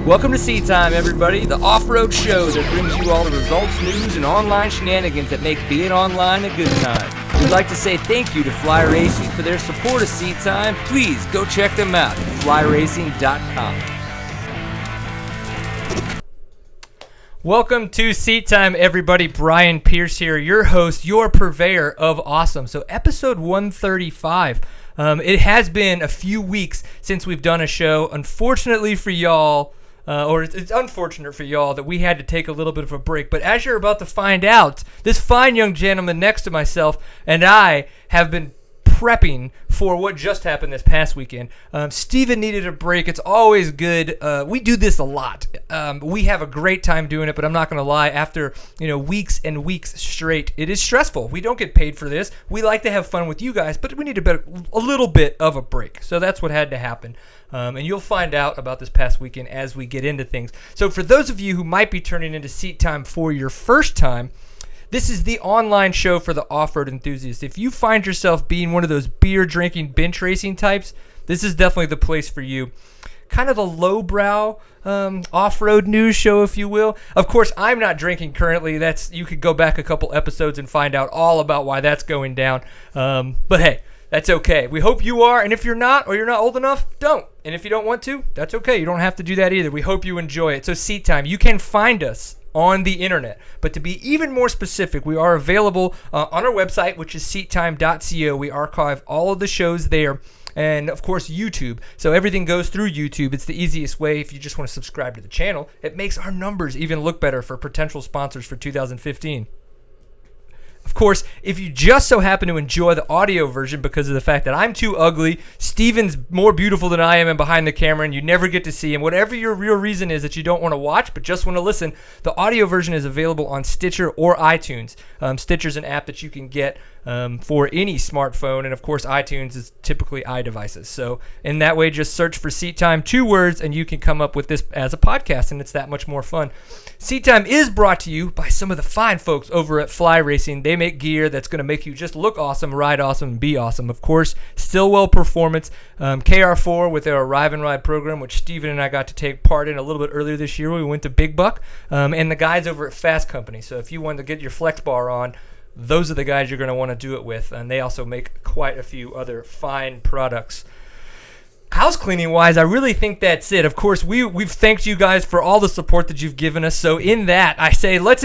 Welcome to Seat Time, everybody, the off-road show that brings you all the results, news, and online shenanigans that make being online a good time. We'd like to say thank you to Fly Racing for their support of Seat Time. Please go check them out at flyracing.com. Welcome to Seat Time, everybody. Brian Pierce here, your host, your purveyor of awesome. So episode 135. It has been a few weeks since we've done a show. Unfortunately for y'all, or it's unfortunate for y'all that we had to take a little bit of a break. But as you're about to find out, this fine young gentleman next to myself and I have been prepping for what just happened this past weekend. Steven needed a break. It's always good. We do this a lot. We have a great time doing it, but I'm not going to lie. After weeks and weeks straight, it is stressful. We don't get paid for this. We like to have fun with you guys, but we need a little bit of a break. So that's what had to happen. And you'll find out about this past weekend as we get into things. So for those of you who might be turning into Seat Time for your first time, this is the online show for the off-road enthusiast. If you find yourself being one of those beer-drinking, bench racing types, this is definitely the place for you. Kind of a lowbrow off-road news show, if you will. Of course, I'm not drinking currently. You could go back a couple episodes and find out all about why that's going down. But hey, that's okay. We hope you are, and if you're not, or you're not old enough, don't. And if you don't want to, that's okay. You don't have to do that either. We hope you enjoy it. So Seat Time, you can find us on the internet. But to be even more specific, we are available on our website, which is seattime.co. We archive all of the shows there. And, of course, YouTube. So everything goes through YouTube. It's the easiest way if you just want to subscribe to the channel. It makes our numbers even look better for potential sponsors for 2015. Of course, if you just so happen to enjoy the audio version because of the fact that I'm too ugly, Steven's more beautiful than I am and behind the camera, and you never get to see him, whatever your real reason is that you don't want to watch but just want to listen, the audio version is available on Stitcher or iTunes. Stitcher's an app that you can get for any smartphone, and of course iTunes is typically iDevices. So in that way, just search for Seat Time, 2 words, and you can come up with this as a podcast, and it's that much more fun. Seat Time is brought to you by some of the fine folks over at Fly Racing. They make gear that's going to make you just look awesome, ride awesome, and be awesome. Of course, Stillwell Performance, KR4 with their Arrive and Ride program, which Steven and I got to take part in a little bit earlier this year when we went to Big Buck, and the guys over at Fast Company. So if you want to get your flex bar on, those are the guys you're going to want to do it with, and they also make quite a few other fine products. House cleaning wise, I really think that's it. Of course, we've thanked you guys for all the support that you've given us. So in that, I say let's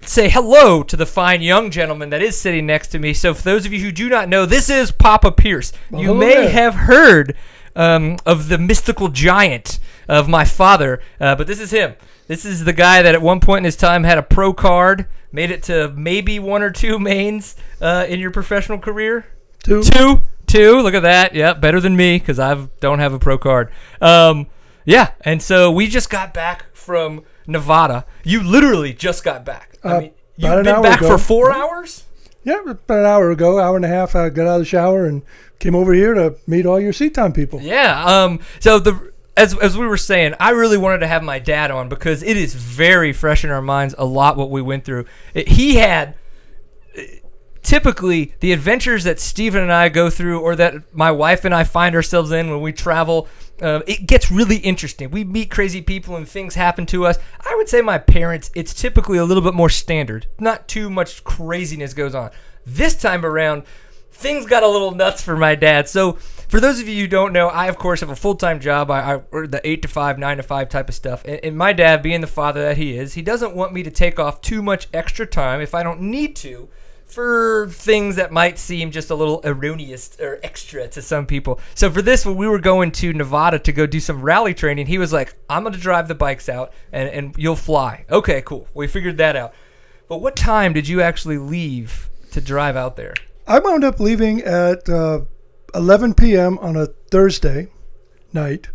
say hello to the fine young gentleman that is sitting next to me. So for those of you who do not know, this is Papa Pierce. Well, you may have heard of the mystical giant of my father, but this is him. This is the guy that at one point in his time had a pro card, made it to maybe 1 or 2 mains in your professional career. Two. Look at that. Yeah, better than me because I don't have a pro card. Yeah, and so we just got back from Nevada. You literally just got back. I mean, you've been back for 4 hours? Yeah, about an hour ago, hour and a half. I got out of the shower and came over here to meet all your Seat Time people. Yeah. So as we were saying, I really wanted to have my dad on because it is very fresh in our minds a lot what we went through. He had typically the adventures that Steven and I go through or that my wife and I find ourselves in when we travel. It gets really interesting. We meet crazy people and things happen to us. I would say my parents, it's typically a little bit more standard. Not too much craziness goes on. This time around, things got a little nuts for my dad. So for those of you who don't know, I, of course, have a full-time job. I the 8 to 5, 9 to 5 type of stuff. And my dad, being the father that he is, he doesn't want me to take off too much extra time if I don't need to for things that might seem just a little erroneous or extra to some people. So for this, when we were going to Nevada to go do some rally training, he was like, I'm going to drive the bikes out and you'll fly. Okay, cool. We figured that out. But what time did you actually leave to drive out there? I wound up leaving at 11 p.m. on a Thursday night,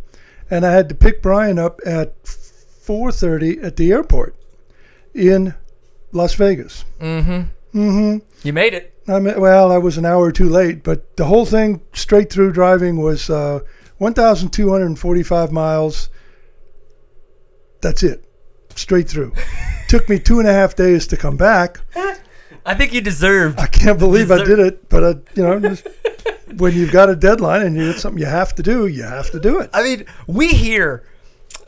and I had to pick Brian up at 4:30 at the airport in Las Vegas. Mm-hmm. You made it. I was an hour or two late, but the whole thing straight through driving was 1,245 miles. That's it. Straight through. Took me 2.5 days to come back. I think you deserved. I can't believe I did it, but just, when you've got a deadline and it's something you have to do, you have to do it. I mean, we hear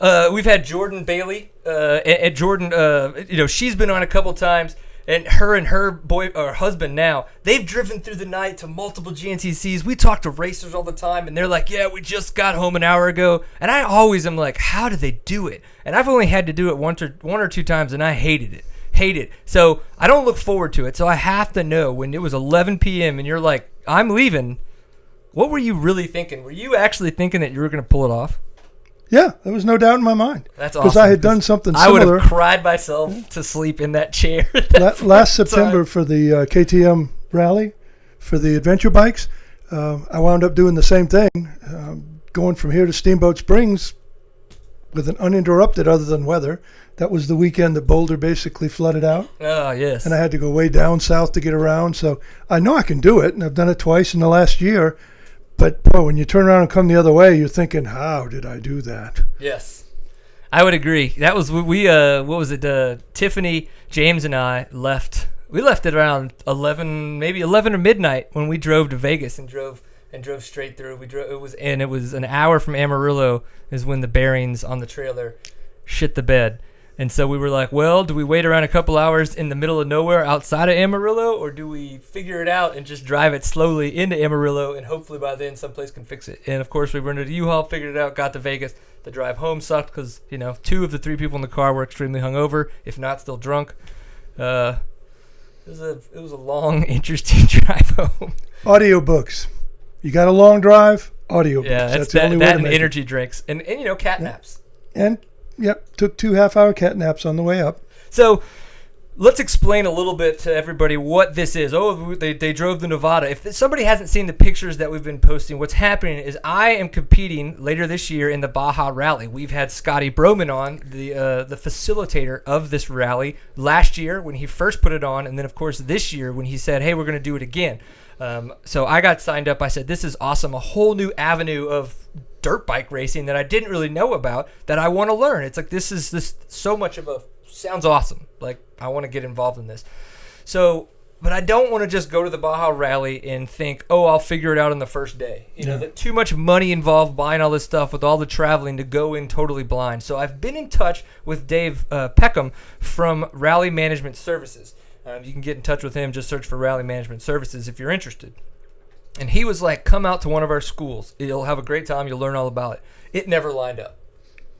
We've had Jordan Bailey. And Jordan, she's been on a couple times. And her boy or husband now, they've driven through the night to multiple GNCCs. We talk to racers all the time, and they're like, yeah, we just got home an hour ago. And I always am like, how do they do it? And I've only had to do it one or two times, and I hated it. So I don't look forward to it. So I have to know when it was 11 p.m. and you're like, I'm leaving, what were you really thinking? Were you actually thinking that you were going to pull it off? Yeah, there was no doubt in my mind. That's awesome. Because I had done something similar. I would have cried myself to sleep in that chair. Last September for the KTM rally, for the adventure bikes, I wound up doing the same thing, going from here to Steamboat Springs with an uninterrupted other than weather. That was the weekend that Boulder basically flooded out. Oh, yes. And I had to go way down south to get around. So I know I can do it, and I've done it twice in the last year. But, boy, when you turn around and come the other way, you're thinking, how did I do that? Yes. I would agree. That was, what was it? Tiffany, James, and I left. We left at around 11, maybe 11 or midnight when we drove to Vegas and drove straight through. It was an hour from Amarillo is when the bearings on the trailer shit the bed. And so we were like, well, do we wait around a couple hours in the middle of nowhere outside of Amarillo, or do we figure it out and just drive it slowly into Amarillo, and hopefully by then someplace can fix it? And, of course, we rented a U-Haul, figured it out, got to Vegas. The drive home sucked because, 2 of the 3 people in the car were extremely hungover, if not still drunk. It was a long, interesting drive home. Audiobooks. You got a long drive, audiobooks. Yeah, that's the only way that to and make energy drinks. And cat naps. And yep, took 2 half-hour cat naps on the way up. So let's explain a little bit to everybody what this is. Oh, they drove to Nevada. If somebody hasn't seen the pictures that we've been posting, what's happening is I am competing later this year in the Baja Rally. We've had Scotty Broman on, the facilitator of this rally, last year when he first put it on, and then, of course, this year when he said, hey, we're going to do it again. So I got signed up. I said, this is awesome, a whole new avenue of dirt bike racing that I didn't really know about that I want to learn. It's like this so much of sounds awesome. Like I want to get involved in this. So, but I don't want to just go to the Baja Rally and think, oh, I'll figure it out on the first day. That too much money involved buying all this stuff with all the traveling to go in totally blind. So I've been in touch with Dave Peckham from Rally Management Services. You can get in touch with him. Just search for Rally Management Services if you're interested. And he was like, come out to one of our schools. You'll have a great time. You'll learn all about it. It never lined up.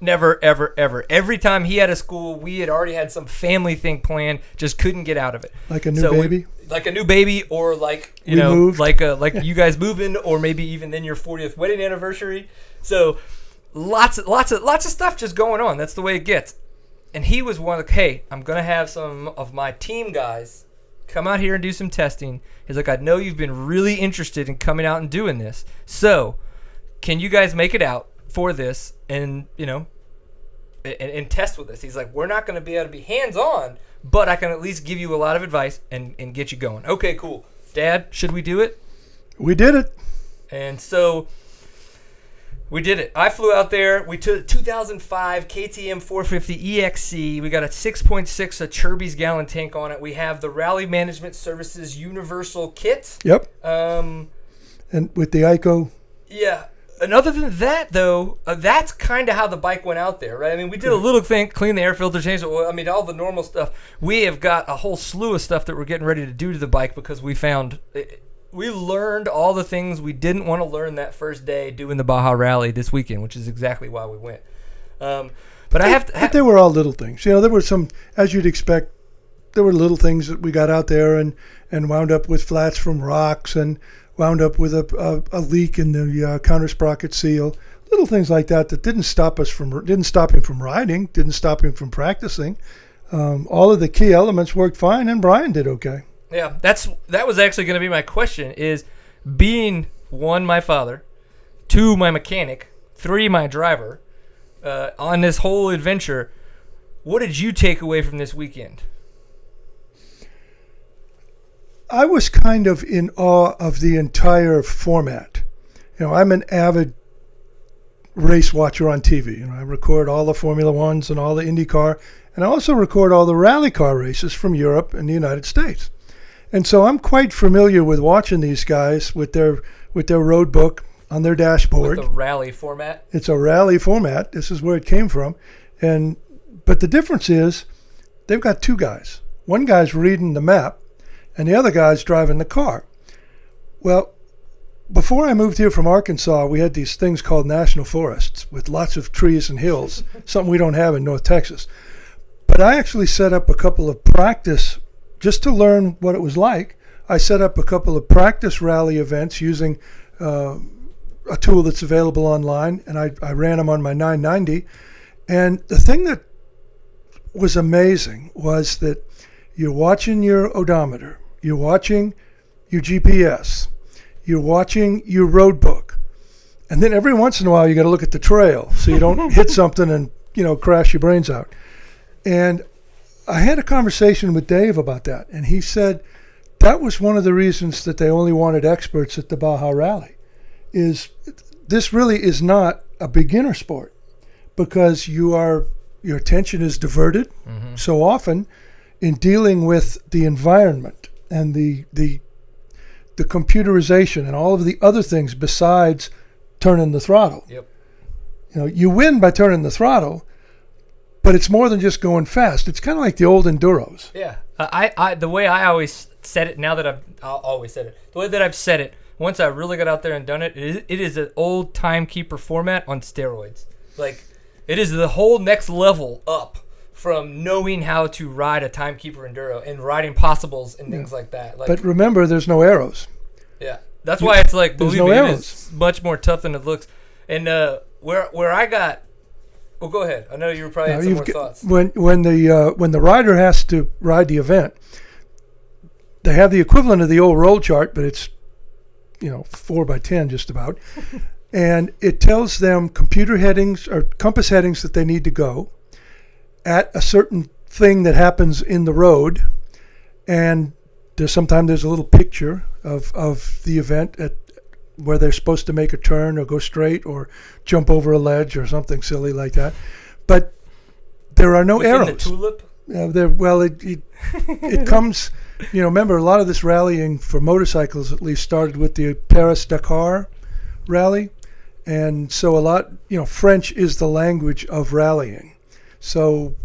Never, ever, ever. Every time he had a school, we had already had some family thing planned, just couldn't get out of it. Like a new baby? Like a new baby, or like, moved. like you guys moving, or maybe even then your 40th wedding anniversary. So lots of stuff just going on. That's the way it gets. And he was one like, hey, I'm going to have some of my team guys come out here and do some testing. He's like, I know you've been really interested in coming out and doing this. So can you guys make it out for this and test with us? He's like, we're not going to be able to be hands-on, but I can at least give you a lot of advice and get you going. Okay, cool. Dad, should we do it? We did it. And so we did it. I flew out there. We took 2005 KTM 450 EXC. We got a 6.6 a Chirby's gallon tank on it. We have the Rally Management Services Universal Kit. Yep. And with the ICO. Yeah. And other than that, though, that's kind of how the bike went out there, right? I mean, we did a little thing, clean the air filter, change it. I mean, all the normal stuff. We have got a whole slew of stuff that we're getting ready to do to the bike because we learned all the things we didn't want to learn that first day doing the Baja Rally this weekend, which is exactly why we went. But they were all little things. There were some, as you'd expect, there were little things that we got out there and wound up with flats from rocks and wound up with a leak in the counter sprocket seal. Little things like that didn't stop him from riding, didn't stop him from practicing. All of the key elements worked fine, and Brian did okay. Yeah, that was actually going to be my question, is being 1, my father, 2, my mechanic, 3, my driver, on this whole adventure, what did you take away from this weekend? I was kind of in awe of the entire format. I'm an avid race watcher on TV. I record all the Formula Ones and all the IndyCar, and I also record all the rally car races from Europe and the United States. And so I'm quite familiar with watching these guys with their road book, on their dashboard. With the rally format. It's a rally format. This is where it came from. But the difference is they've got two guys. One guy's reading the map, and the other guy's driving the car. Well, before I moved here from Arkansas, we had these things called national forests with lots of trees and hills, something we don't have in North Texas. But I actually set up a couple of practice, just to learn what it was like. I set up a couple of practice rally events using a tool that's available online, and I ran them on my 990. And the thing that was amazing was that you're watching your odometer, you're watching your GPS, you're watching your road book, and then every once in a while you got to look at the trail so you don't hit something and crash your brains out. And I had a conversation with Dave about that, and he said that was one of the reasons that they only wanted experts at the Baja Rally. Is this really is not a beginner sport, because your attention is diverted so often in dealing with the environment and the computerization and all of the other things besides turning the throttle. Yep. You win by turning the throttle, but it's more than just going fast. It's kind of like the old enduros. Yeah. The way I always said it, now that I've always said it, the way that I've said it, once I really got out there and done it, it is an old timekeeper format on steroids. Like, it is the whole next level up from knowing how to ride a timekeeper enduro and riding possibles and things like that. Like, but remember, there's no arrows. Yeah, that's why it's like, there's believe no me, arrows. it is much more tough than it looks. And where I got, well, go ahead. I know you probably had some more thoughts. When the rider has to ride the event, they have the equivalent of the old roll chart, but it's 4x10 just about. And it tells them computer headings or compass headings that they need to go at a certain thing that happens in the road. And sometimes there's a little picture of the event at where they're supposed to make a turn or go straight or jump over a ledge or something silly like that. But there are no arrows. The tulip? It comes, remember, a lot of this rallying for motorcycles at least started with the Paris-Dakar rally. And so a lot, French is the language of rallying. So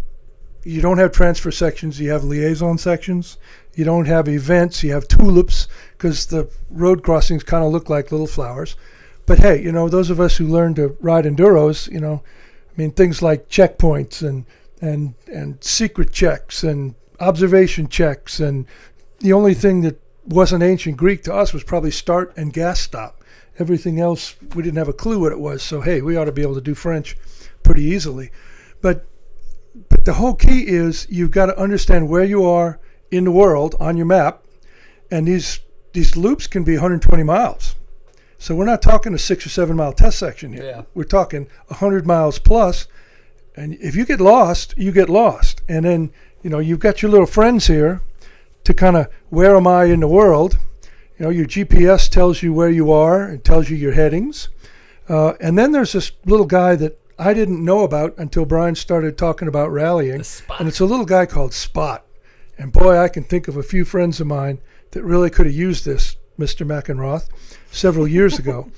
you don't have transfer sections, you have liaison sections. You don't have events, you have tulips, because the road crossings kind of look like little flowers. But hey, those of us who learn to ride enduros, things like checkpoints and secret checks and observation checks, and the only thing that wasn't ancient Greek to us was probably start and gas stop. Everything else, we didn't have a clue what it was. So, hey, we ought to be able to do French pretty easily. But the whole key is you've got to understand where you are in the world on your map. And these loops can be 120 miles. So we're not talking a 6 or 7 mile test section here. Yeah. We're talking 100 miles plus. And if you get lost, you get lost. And then, you've got your little friends here to kind of, where am I in the world? Your GPS tells you where you are and tells you your headings. And then there's this little guy that I didn't know about until Brian started talking about rallying. And it's a little guy called Spot. And boy, I can think of a few friends of mine that really could have used this, Mr. McEnroth, several years ago.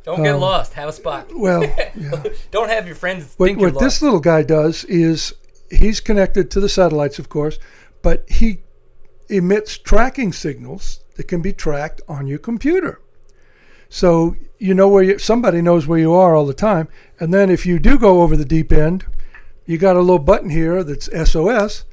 Don't get lost. Have a spot. Well, yeah. Don't have your friends think you're lost. What this lost. little guy does is he's connected to the satellites, of course, but he emits tracking signals that can be tracked on your computer. So somebody knows where you are all the time. And then if you do go over the deep end, you got a little button here that's SOS,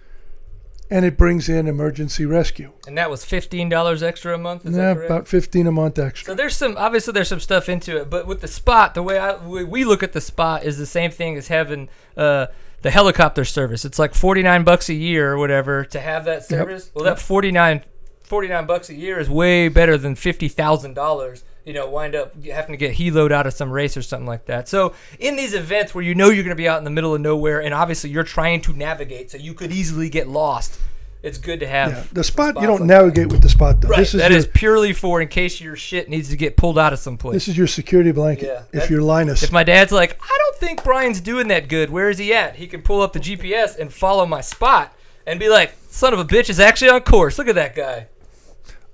and it brings in emergency rescue. And that was $15 extra a month? Is Yeah, that correct? about $15 a month extra. So there's some stuff into it, but with the Spot, the way we look at the Spot is the same thing as having the helicopter service. It's like $49 a year or whatever to have that service. Yep. Well, that $49 a year is way better than $50,000. Wind up having to get heloed out of some race or something like that. So in these events where you're going to be out in the middle of nowhere, and obviously you're trying to navigate, so you could easily get lost, it's good to have the Spot. You don't navigate with the Spot, though. Right. That is purely for in case your shit needs to get pulled out of someplace. This is your security blanket if you're Linus. If my dad's like, I don't think Brian's doing that good, where is he at? He can pull up the GPS and follow my Spot and be like, son of a bitch is actually on course. Look at that guy.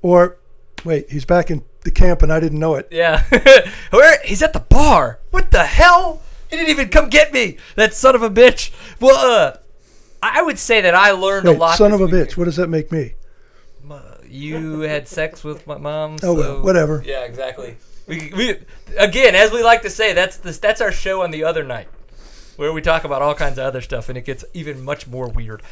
Or, wait, he's back in the camp and I didn't know it. Yeah. He's at the bar. What the hell? He didn't even come get me. That son of a bitch. Well, I would say that I learned a lot. Son of a bitch. What does that make me? You had sex with my mom. Oh, well, whatever. Yeah, exactly. We again, as we like to say, that's our show on the other night, where we talk about all kinds of other stuff, and it gets even much more weird.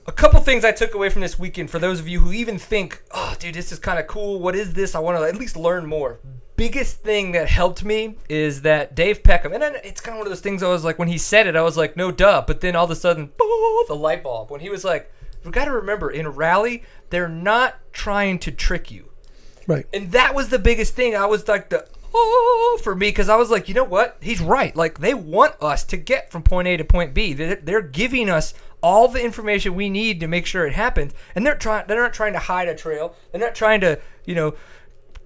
A couple things I took away from this weekend, for those of you who even think, oh, dude, this is kind of cool. What is this? I want to at least learn more. Biggest thing that helped me is that Dave Peckham, and then it's kind of one of those things I was like, when he said it, I was like, no duh. But then all of a sudden, the light bulb. When he was like, we've got to remember, in rally, they're not trying to trick you. Right. And that was the biggest thing. I was like, for me, because I was like, you know what? He's right. Like, they want us to get from point A to point B. They're giving us all the information we need to make sure it happens. And they're not trying to hide a trail. They're not trying to,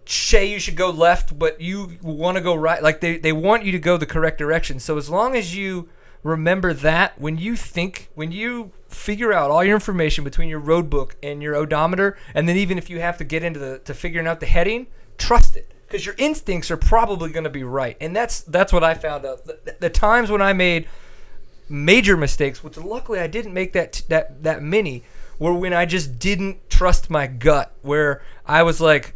say you should go left, but you want to go right. Like, they want you to go the correct direction. So as long as you remember that, when you figure out all your information between your road book and your odometer, and then even if you have to get into to figuring out the heading, trust it, because your instincts are probably going to be right. And that's what I found out. The times when I made major mistakes, which luckily I didn't make that many, were when I just didn't trust my gut, where I was like,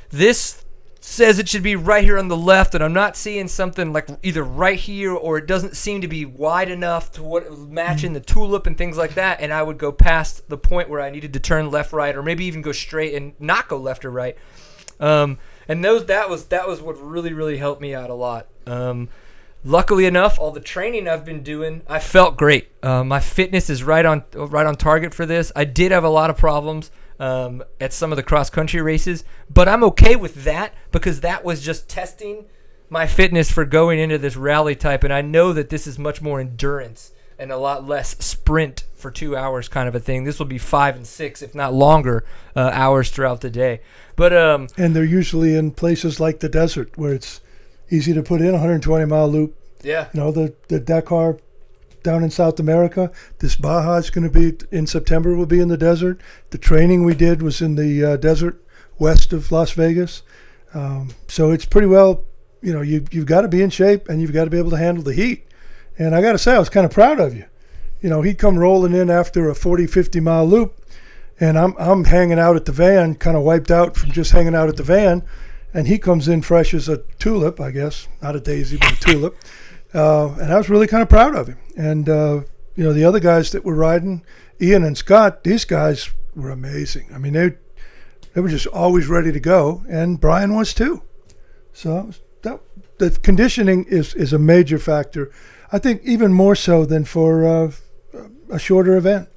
this says it should be right here on the left, and I'm not seeing something like either right here, or it doesn't seem to be wide enough to match in the tulip and things like that, and I would go past the point where I needed to turn left, right, or maybe even go straight and not go left or right. And that was what really, really helped me out a lot. Luckily enough, all the training I've been doing, I felt great. My fitness is right on target for this. I did have a lot of problems at some of the cross-country races, but I'm okay with that, because that was just testing my fitness for going into this rally type, and I know that this is much more endurance and a lot less sprint for 2 hours kind of a thing. This will be 5 and 6, if not longer, hours throughout the day. But and they're usually in places like the desert, where it's easy to put in a 120-mile loop. Yeah. The Dakar down in South America. This Baja is going to be in September. Will be in the desert. The training we did was in the desert west of Las Vegas. So it's pretty well, you've got to be in shape, and you've got to be able to handle the heat. And I got to say, I was kind of proud of you. He'd come rolling in after a 40, 50-mile loop, and I'm hanging out at the van, kind of wiped out from just hanging out at the van, and he comes in fresh as a tulip, I guess, not a daisy, but a tulip. And I was really kind of proud of him. And, the other guys that were riding, Ian and Scott, these guys were amazing. I mean, they were just always ready to go, and Brian was too. So the conditioning is a major factor. I think even more so than for a shorter event.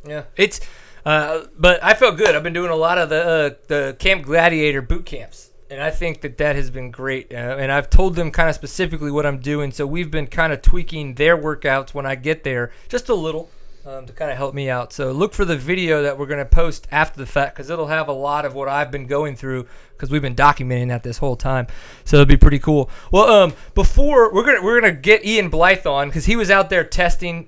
Yeah, it's. But I felt good. I've been doing a lot of the Camp Gladiator boot camps, and I think that has been great. And I've told them kind of specifically what I'm doing, so we've been kind of tweaking their workouts when I get there, just a little, to kind of help me out. So look for the video that we're going to post after the fact, because it'll have a lot of what I've been going through, because we've been documenting that this whole time. So it'll be pretty cool. Well, before we're gonna get Ian Blythe on, because he was out there testing.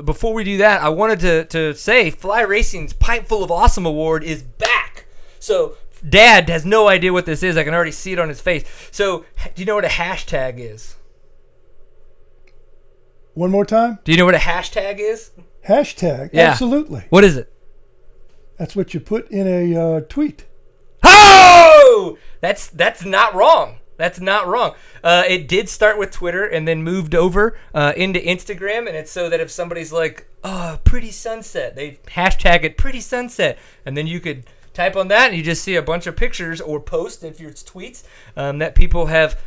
Before we do that, I wanted to say Fly Racing's Pint Full of Awesome Award is back. So Dad has no idea what this is. I can already see it on his face. So do you know what a hashtag is? One more time? Do you know what a hashtag is? Hashtag? Yeah. Absolutely. What is it? That's what you put in a tweet. Oh! That's not wrong. That's not wrong. It did start with Twitter and then moved over into Instagram, and it's so that if somebody's like, oh, pretty sunset, they hashtag it pretty sunset, and then you could type on that and you just see a bunch of pictures or posts, if it's tweets, that people have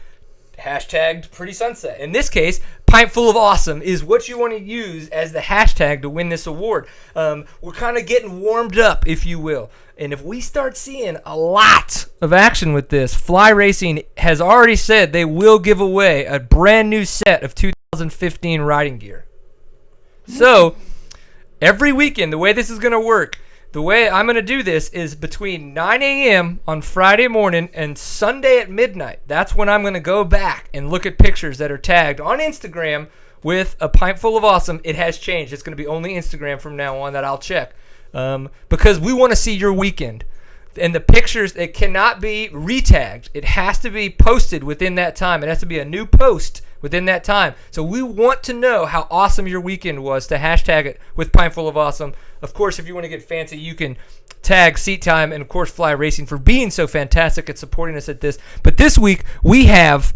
hashtagged pretty sunset. In this case, Pint Full of Awesome is what you want to use as the hashtag to win this award. We're kind of getting warmed up, if you will. And if we start seeing a lot of action with this, Fly Racing has already said they will give away a brand new set of 2015 riding gear. So every weekend, the way this is going to work, the way I'm going to do this is between 9 a.m. on Friday morning and Sunday at midnight. That's when I'm going to go back and look at pictures that are tagged on Instagram with a Pint Full of Awesome. It has changed. It's going to be only Instagram from now on that I'll check. Because we want to see your weekend. And the pictures, it cannot be retagged. It has to be posted within that time. It has to be a new post within that time. So we want to know how awesome your weekend was to hashtag it with Pineful of Awesome. Of course, if you want to get fancy, you can tag Seat Time and, of course, Fly Racing for being so fantastic at supporting us at this. But this week, we have,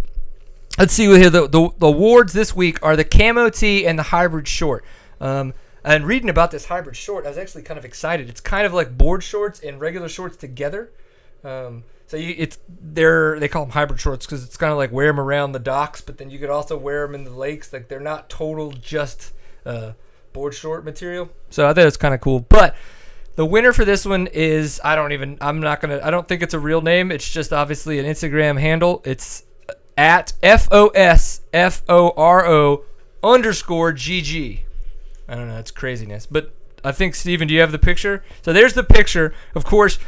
let's see here, the awards this week are the Camo Tee and the Hybrid Short. And reading about this hybrid short, I was actually kind of excited. It's kind of like board shorts and regular shorts together. They call them hybrid shorts because it's kind of like wear them around the docks, but then you could also wear them in the lakes. Like they're not total just board short material. So I thought it was kind of cool. But the winner for this one is I don't think it's a real name. It's just obviously an Instagram handle. It's at FOSFORO_GG. I don't know, it's craziness. But I think, Steven, do you have the picture? So there's the picture. Of course,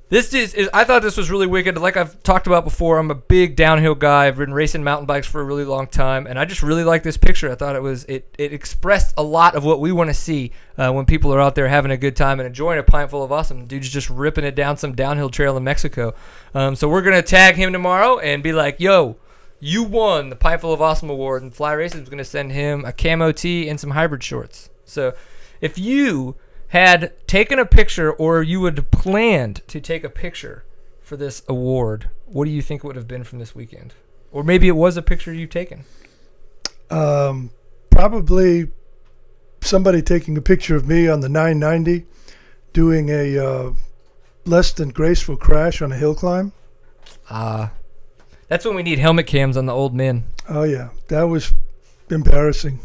this is I thought this was really wicked. Like I've talked about before, I'm a big downhill guy. I've ridden racing mountain bikes for a really long time, and I just really like this picture. I thought it expressed a lot of what we want to see when people are out there having a good time and enjoying a pint full of awesome. Dude's just ripping it down some downhill trail in Mexico. So we're going to tag him tomorrow and be like, yo, you won the Pineful of Awesome Award, and Fly Racing is going to send him a camo tee and some hybrid shorts. So if you had taken a picture or you had planned to take a picture for this award, what do you think it would have been from this weekend? Or maybe it was a picture you've taken. Probably somebody taking a picture of me on the 990 doing a less than graceful crash on a hill climb. That's when we need helmet cams on the old men. Oh, yeah. That was embarrassing.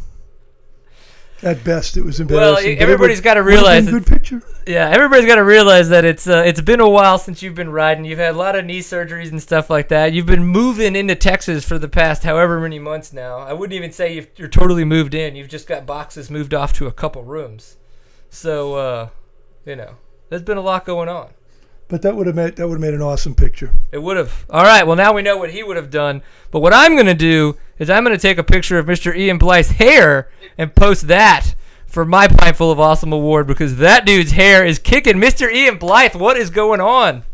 At best, it was embarrassing. Well, everybody's got to realize. Good picture. Yeah, everybody's got to realize that it's been a while since you've been riding. You've had a lot of knee surgeries and stuff like that. You've been moving into Texas for the past however many months now. I wouldn't even say you're totally moved in. You've just got boxes moved off to a couple rooms. So, there's been a lot going on. But that would have made an awesome picture. It would have. All right, well, now we know what he would have done. But what I'm going to do is I'm going to take a picture of Mr. Ian Blythe's hair and post that for my Pineful of Awesome Award because that dude's hair is kicking. Mr. Ian Blythe, what is going on?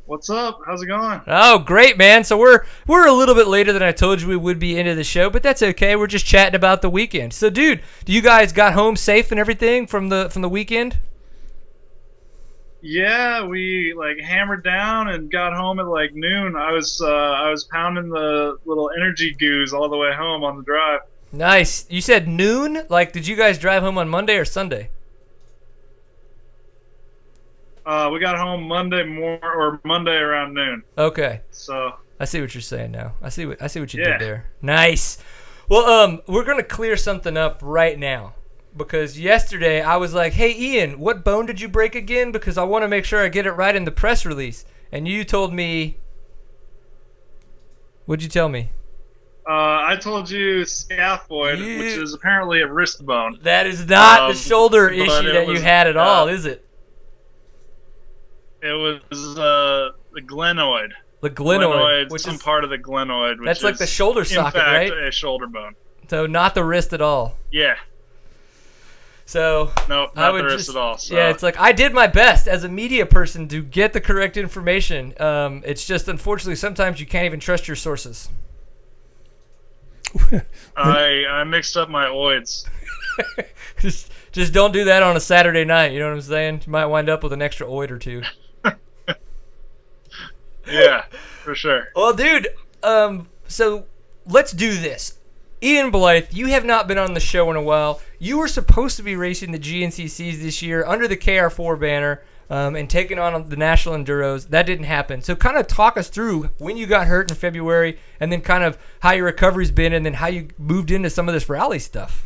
What's up? How's it going? Oh, great, man. So we're a little bit later than I told you we would be into the show, but that's okay. We're just chatting about the weekend. So, dude, do you guys got home safe and everything from the weekend? Yeah, we hammered down and got home at noon. I was pounding the little energy goos all the way home on the drive. Nice. You said noon? Did you guys drive home on Monday or Sunday? We got home Monday around noon. Okay. So I see what you're saying now. I see what you did there. Nice. Well, we're gonna clear something up right now. Because yesterday I was like, hey, Ian, what bone did you break again? Because I want to make sure I get it right in the press release. And you told me... What'd you tell me? I told you scaphoid, which is apparently a wrist bone. That is not the shoulder issue that you had at all, is it? It was the glenoid. The glenoid. Which some part of the glenoid. Which that's like the shoulder socket, right? In fact, a shoulder bone. So not the wrist at all. Yeah. So nope, not the wrist at all. So. Yeah, it's I did my best as a media person to get the correct information. It's just unfortunately sometimes you can't even trust your sources. I mixed up my oids. just don't do that on a Saturday night. You know what I'm saying? You might wind up with an extra oid or two. Yeah, for sure. Well, dude, so let's do this. Ian Blythe, you have not been on the show in a while. You were supposed to be racing the GNCCs this year under the KR4 banner and taking on the National Enduros. That didn't happen. So kind of talk us through when you got hurt in February and then kind of how your recovery's been and then how you moved into some of this rally stuff.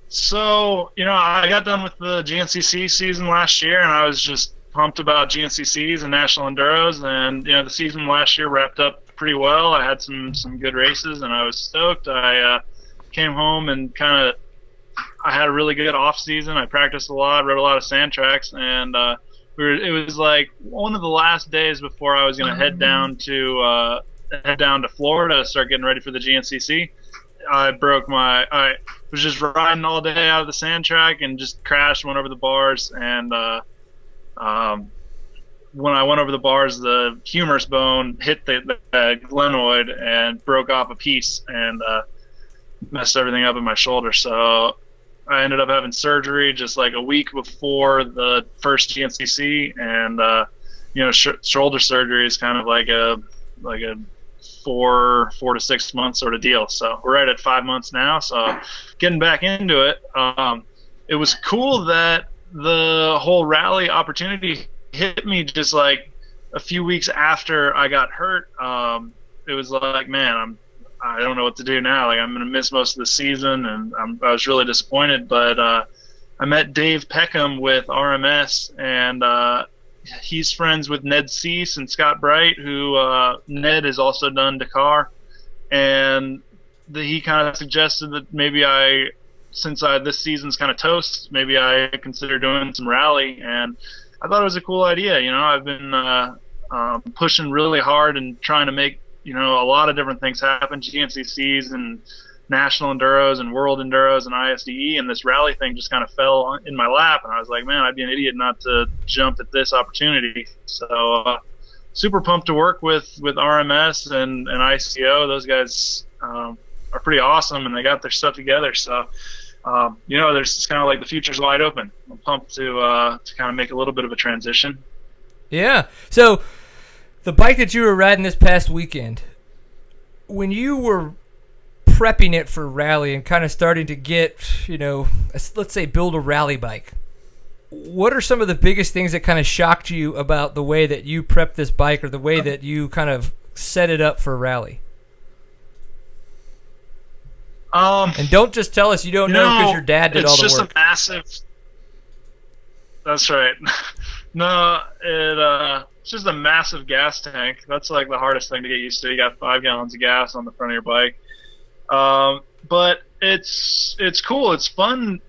So, I got done with the GNCC season last year and I was just pumped about GNCCs and National Enduros. And, the season last year wrapped up pretty well. I had some good races and I was stoked. I came home and I had a really good off season. I practiced a lot, rode a lot of sand tracks, and it was one of the last days before I was going to head down to Florida to start getting ready for the GNCC. I was just riding all day out of the sand track and just crashed, went over the bars, and when I went over the bars, the humerus bone hit the glenoid and broke off a piece and messed everything up in my shoulder. So I ended up having surgery just like a week before the first GNCC, and shoulder surgery is kind of like a 4 to 6 month sort of deal. So we're right at 5 months now. So getting back into it, it was cool that the whole rally opportunity hit me just like a few weeks after I got hurt. It was like, man, I don't know what to do now. Like, I'm going to miss most of the season, and I was really disappointed. But I met Dave Peckham with RMS, and he's friends with Ned Cease and Scott Bright, who Ned has also done Dakar. And he kind of suggested that maybe since this season's kind of toast, maybe I consider doing some rally. And I thought it was a cool idea. I've been pushing really hard and trying to make a lot of different things happen, GNCCs and national enduros and world enduros and ISDE, and this rally thing just kind of fell in my lap, and I was like, man, I'd be an idiot not to jump at this opportunity. So super pumped to work with RMS and ICO. Those guys are pretty awesome, and they got their stuff together. So there's kind of like the future's wide open. I'm pumped to kind of make a little bit of a transition. Yeah. So the bike that you were riding this past weekend, when you were prepping it for rally and kind of starting to get, let's say build a rally bike, what are some of the biggest things that kind of shocked you about the way that you prepped this bike or the way that you kind of set it up for rally? And don't just tell us you don't know because your dad did all the work. It's just a massive... That's right. No, it's just a massive gas tank. That's like the hardest thing to get used to. You got 5 gallons of gas on the front of your bike. But it's cool. It's fun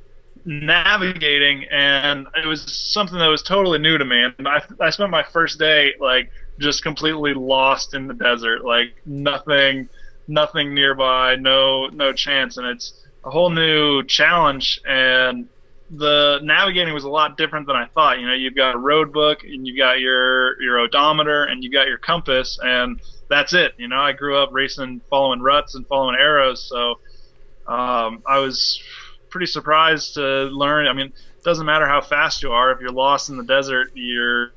navigating, and it was something that was totally new to me. And I spent my first day like just completely lost in the desert, like nothing nearby, no chance, and it's a whole new challenge. And the navigating was a lot different than I thought. You've got a road book, and you've got your odometer, and you've got your compass, and that's it. I grew up racing, following ruts and following arrows, so I was pretty surprised to learn. I mean, it doesn't matter how fast you are. If you're lost in the desert, you're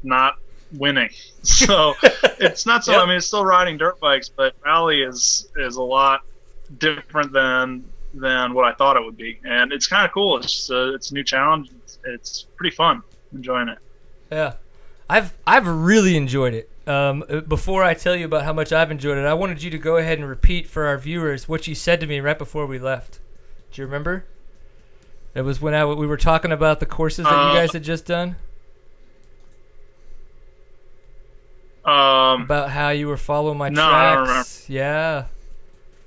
not winning. So it's not so. Yep. I mean, it's still riding dirt bikes, but rally is a lot different than what I thought it would be, and it's kind of cool. It's a new challenge. It's pretty fun. I'm enjoying it. Yeah, I've really enjoyed it. Before I tell you about how much I've enjoyed it, I wanted you to go ahead and repeat for our viewers what you said to me right before we left. Do you remember? It was when we were talking about the courses that you guys had just done. About how you were following my tracks. I don't remember. Yeah.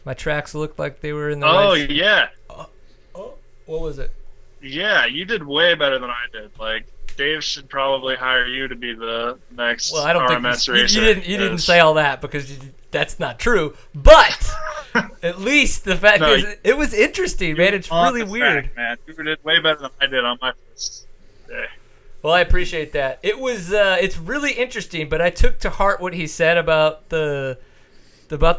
My tracks looked like they were in the right... yeah. What was it? Yeah, you did way better than I did. Like, Dave should probably hire you to be the next RMS racer. You didn't say all that because that's not true. But at least the fact is, it was interesting, man. It's really weird. Fact, man. You did way better than I did on my first day. Well, I appreciate that. It was it's really interesting, but I took to heart what he said about the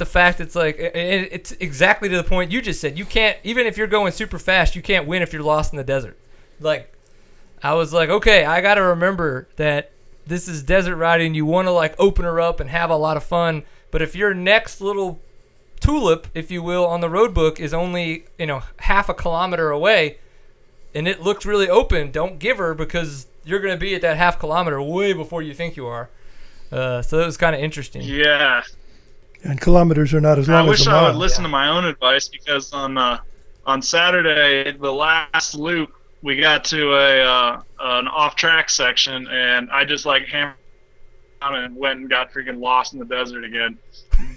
fact it's like it's exactly to the point you just said. You can't, even if you're going super fast, you can't win if you're lost in the desert. Like, I was like, okay, I got to remember that this is desert riding. You want to like open her up and have a lot of fun. But if your next little tulip, if you will, on the road book is only half a kilometer away, and it looks really open, don't give her, because you're going to be at that half kilometer way before you think you are. So that was kind of interesting. Yeah. And kilometers are not as long as a mile. I wish I would listen to my own advice, because on Saturday, the last loop, we got to an off-track section, and I just like hammered down and went and got freaking lost in the desert again,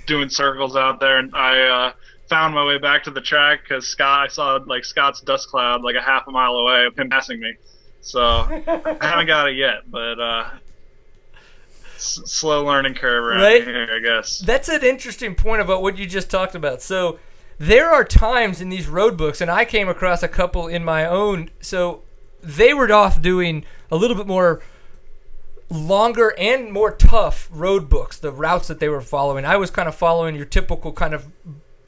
doing circles out there. And I found my way back to the track because I saw like Scott's dust cloud like a half a mile away of him passing me. So I haven't got it yet, but slow learning curve around here, I guess. That's an interesting point about what you just talked about. So there are times in these road books, and I came across a couple in my own, so they were off doing a little bit more longer and more tough road books, the routes that they were following. I was kind of following your typical kind of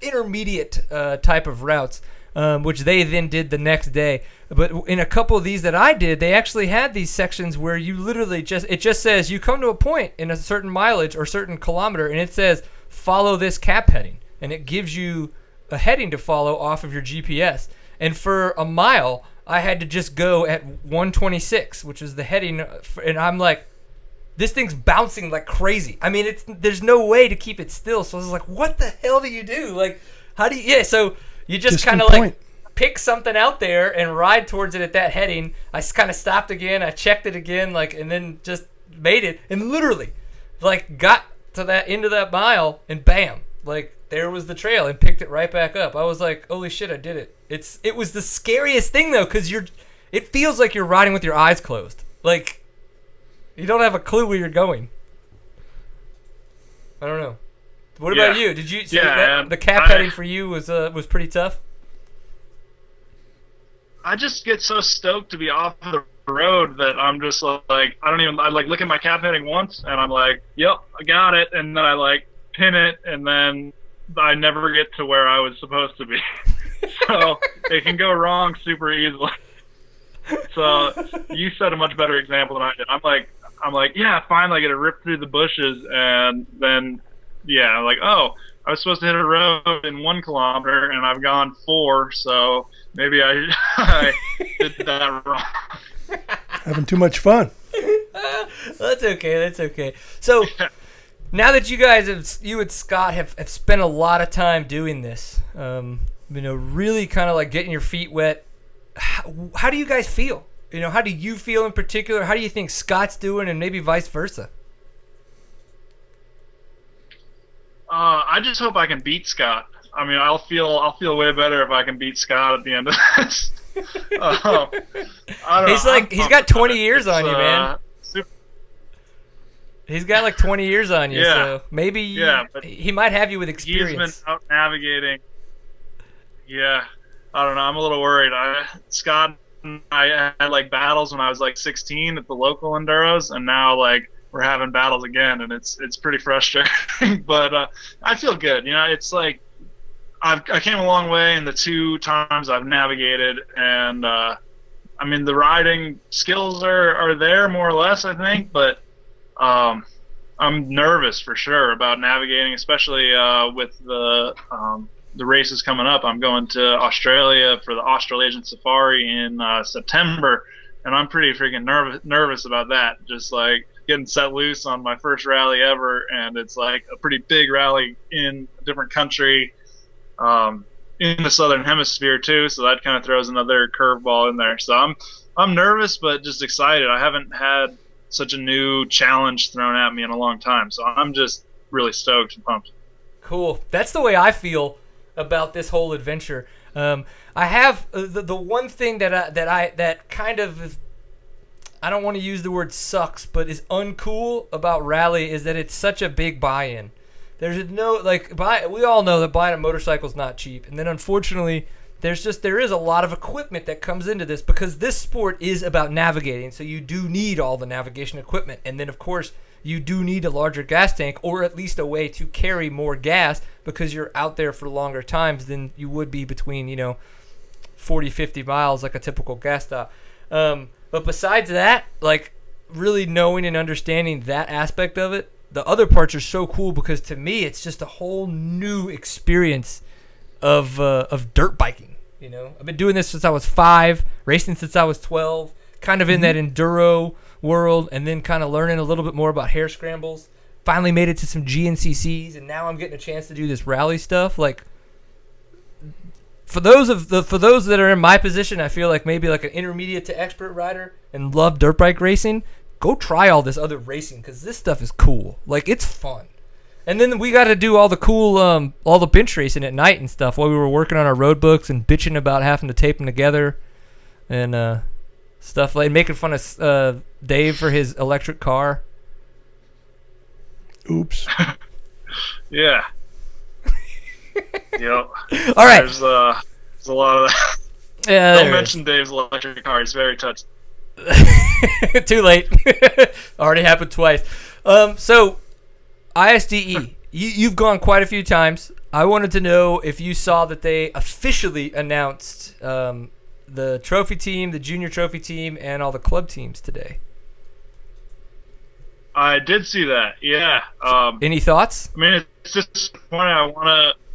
intermediate type of routes, which they then did the next day. But in a couple of these that I did, they actually had these sections where you literally it just says you come to a point in a certain mileage or certain kilometer, and it says follow this cap heading, and it gives you a heading to follow off of your GPS. And for a mile, I had to just go at 126, which is the heading, and I'm like, this thing's bouncing like crazy. I mean, there's no way to keep it still. So I was like, what the hell do you do? Like, how do you, yeah, so you just kind of like pick something out there and ride towards it at that heading. I kind of stopped again. I checked it again, like, and then just made it, and literally, like, got to that end of that mile, and bam, like, there was the trail, and picked it right back up. I was like, holy shit, I did it. It was the scariest thing, though, because it feels like you're riding with your eyes closed. Like, you don't have a clue where you're going. I don't know. What about you? Did you? So the cap heading for you was pretty tough. I just get so stoked to be off the road that I'm just like, I like look at my cap heading once and I'm like, yep, I got it, and then I like pin it, and then I never get to where I was supposed to be. So it can go wrong super easily. So you set a much better example than I did. I'm like, yeah, finally I get to rip through the bushes, and then, yeah, like, oh, I was supposed to hit a road in 1 kilometer, and I've gone 4, so maybe I did that wrong. Having too much fun. That's okay. So now that you guys you and Scott have spent a lot of time doing this, really kind of like getting your feet wet, how do you guys feel? How do you feel in particular? How do you think Scott's doing, and maybe vice versa? I just hope I can beat Scott. I mean, I'll feel way better if I can beat Scott at the end of this. I don't know. He's got 20 years on you, man. He's got like 20 years on you, so maybe he might have you with experience. He's been out navigating. Yeah, I don't know. I'm a little worried. Scott and I had like battles when I was like 16 at the local enduros, and now like we're having battles again, and it's pretty frustrating. But I feel good. It's like I came a long way in the 2 times I've navigated, and I mean the riding skills are there more or less, I think, but I'm nervous for sure about navigating, especially with the races coming up. I'm going to Australia for the Australasian Safari in September, and I'm pretty freaking nervous about that. Just like getting set loose on my first rally ever, and it's like a pretty big rally in a different country, in the southern hemisphere too. So that kind of throws another curveball in there. So I'm nervous, but just excited. I haven't had such a new challenge thrown at me in a long time, so I'm just really stoked and pumped. Cool. That's the way I feel about this whole adventure. I have the one thing that kind of, I don't want to use the word sucks, but is uncool about rally is that it's such a big buy-in. There's no we all know that buying a motorcycle is not cheap, and then unfortunately there is a lot of equipment that comes into this, because this sport is about navigating, so you do need all the navigation equipment, and then of course you do need a larger gas tank, or at least a way to carry more gas, because you're out there for longer times than you would be between 40, 50 miles like a typical gas stop. But besides that, like really knowing and understanding that aspect of it, the other parts are so cool, because to me it's just a whole new experience of dirt biking. I've been doing this since I was 5, racing since I was 12, kind of in that enduro world, and then kind of learning a little bit more about hare scrambles. Finally made it to some GNCCs, and now I'm getting a chance to do this rally stuff. Like, for those that are in my position, I feel like maybe like an intermediate to expert rider and love dirt bike racing, go try all this other racing, because this stuff is cool. Like, it's fun. And then we got to do all the cool, all the bench racing at night and stuff while we were working on our road books and bitching about having to tape them together and stuff, like making fun of Dave for his electric car. Oops. Yeah. Yep. All right. There's a lot of that. Yeah, Don't mention Dave's electric car. He's very touched. Too late. Already happened twice. So, ISDE, you've gone quite a few times. I wanted to know if you saw that they officially announced the trophy team, the junior trophy team, and all the club teams today. I did see that. Yeah. Any thoughts? I mean, it's just funny.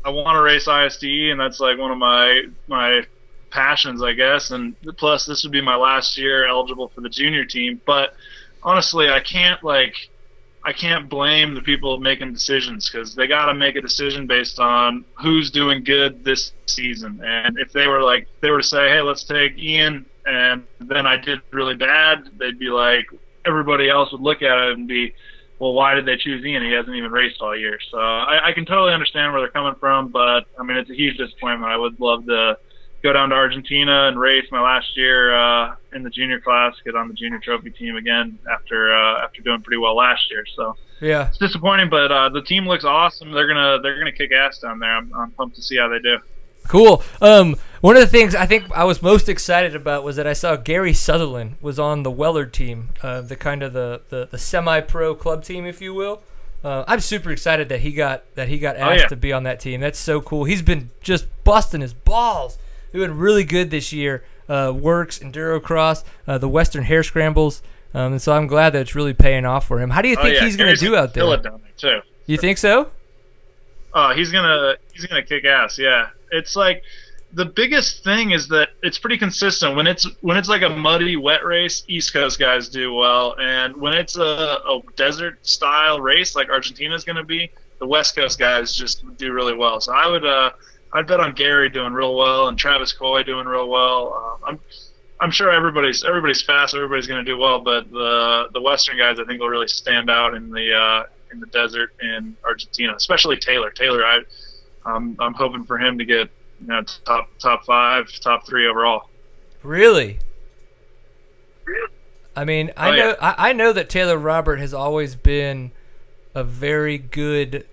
I wanna race ISDE, and that's like one of my passions, I guess. And plus, this would be my last year eligible for the junior team. But honestly, I can't blame the people making decisions, because they got to make a decision based on who's doing good this season. And if they were to say, hey, let's take Ian, and then I did really bad, they'd be like, everybody else would look at it and be, well, why did they choose Ian? He hasn't even raced all year. So I can totally understand where they're coming from, but I mean, it's a huge disappointment. I would love to go down to Argentina and race my last year in the junior class, get on the junior trophy team again after doing pretty well last year. So yeah, it's disappointing, but the team looks awesome. They're gonna kick ass down there. I'm pumped to see how they do. Cool. One of the things I think I was most excited about was that I saw Gary Sutherland was on the Wellard team, the kind of the semi-pro club team, if you will. I'm super excited that he got asked to be on that team. That's so cool. He's been just busting his balls, doing really good this year. Works enduro cross, the Western Hare Scrambles, and so I'm glad that it's really paying off for him. How do you think he's going to do out there? Kill it down there too. You think so? He's gonna kick ass. Yeah, it's like the biggest thing is that it's pretty consistent. When it's like a muddy, wet race, East Coast guys do well, and when it's a desert style race like Argentina's going to be, the West Coast guys just do really well. So I'd bet on Gary doing real well and Travis Coy doing real well. I'm sure everybody's fast, everybody's going to do well, but the Western guys I think will really stand out in the desert in Argentina, especially Taylor. I'm hoping for him to get top 5, top 3 overall. Really? I mean, I know that Taylor Robert has always been a very good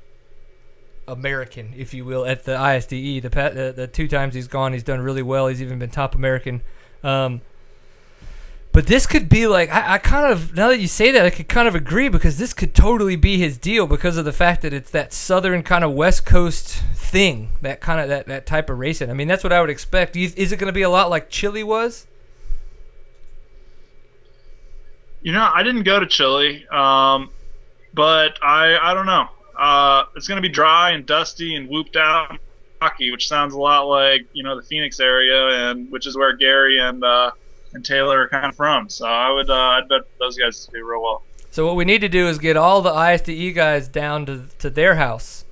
American, if you will, at the ISDE. The 2 times he's gone, he's done really well. He's even been top American. But this could be like, I kind of, now that you say that, I could kind of agree, because this could totally be his deal because of the fact that it's that southern kind of West Coast thing, that kind of that type of racing. I mean, that's what I would expect. Is it going to be a lot like Chile was? I didn't go to Chile, but I don't know. It's going to be dry and dusty and whooped out and hockey, which sounds a lot like the Phoenix area, and which is where Gary and Taylor are kind of from. So I'd bet those guys do real well. So what we need to do is get all the ISDE guys down to their house.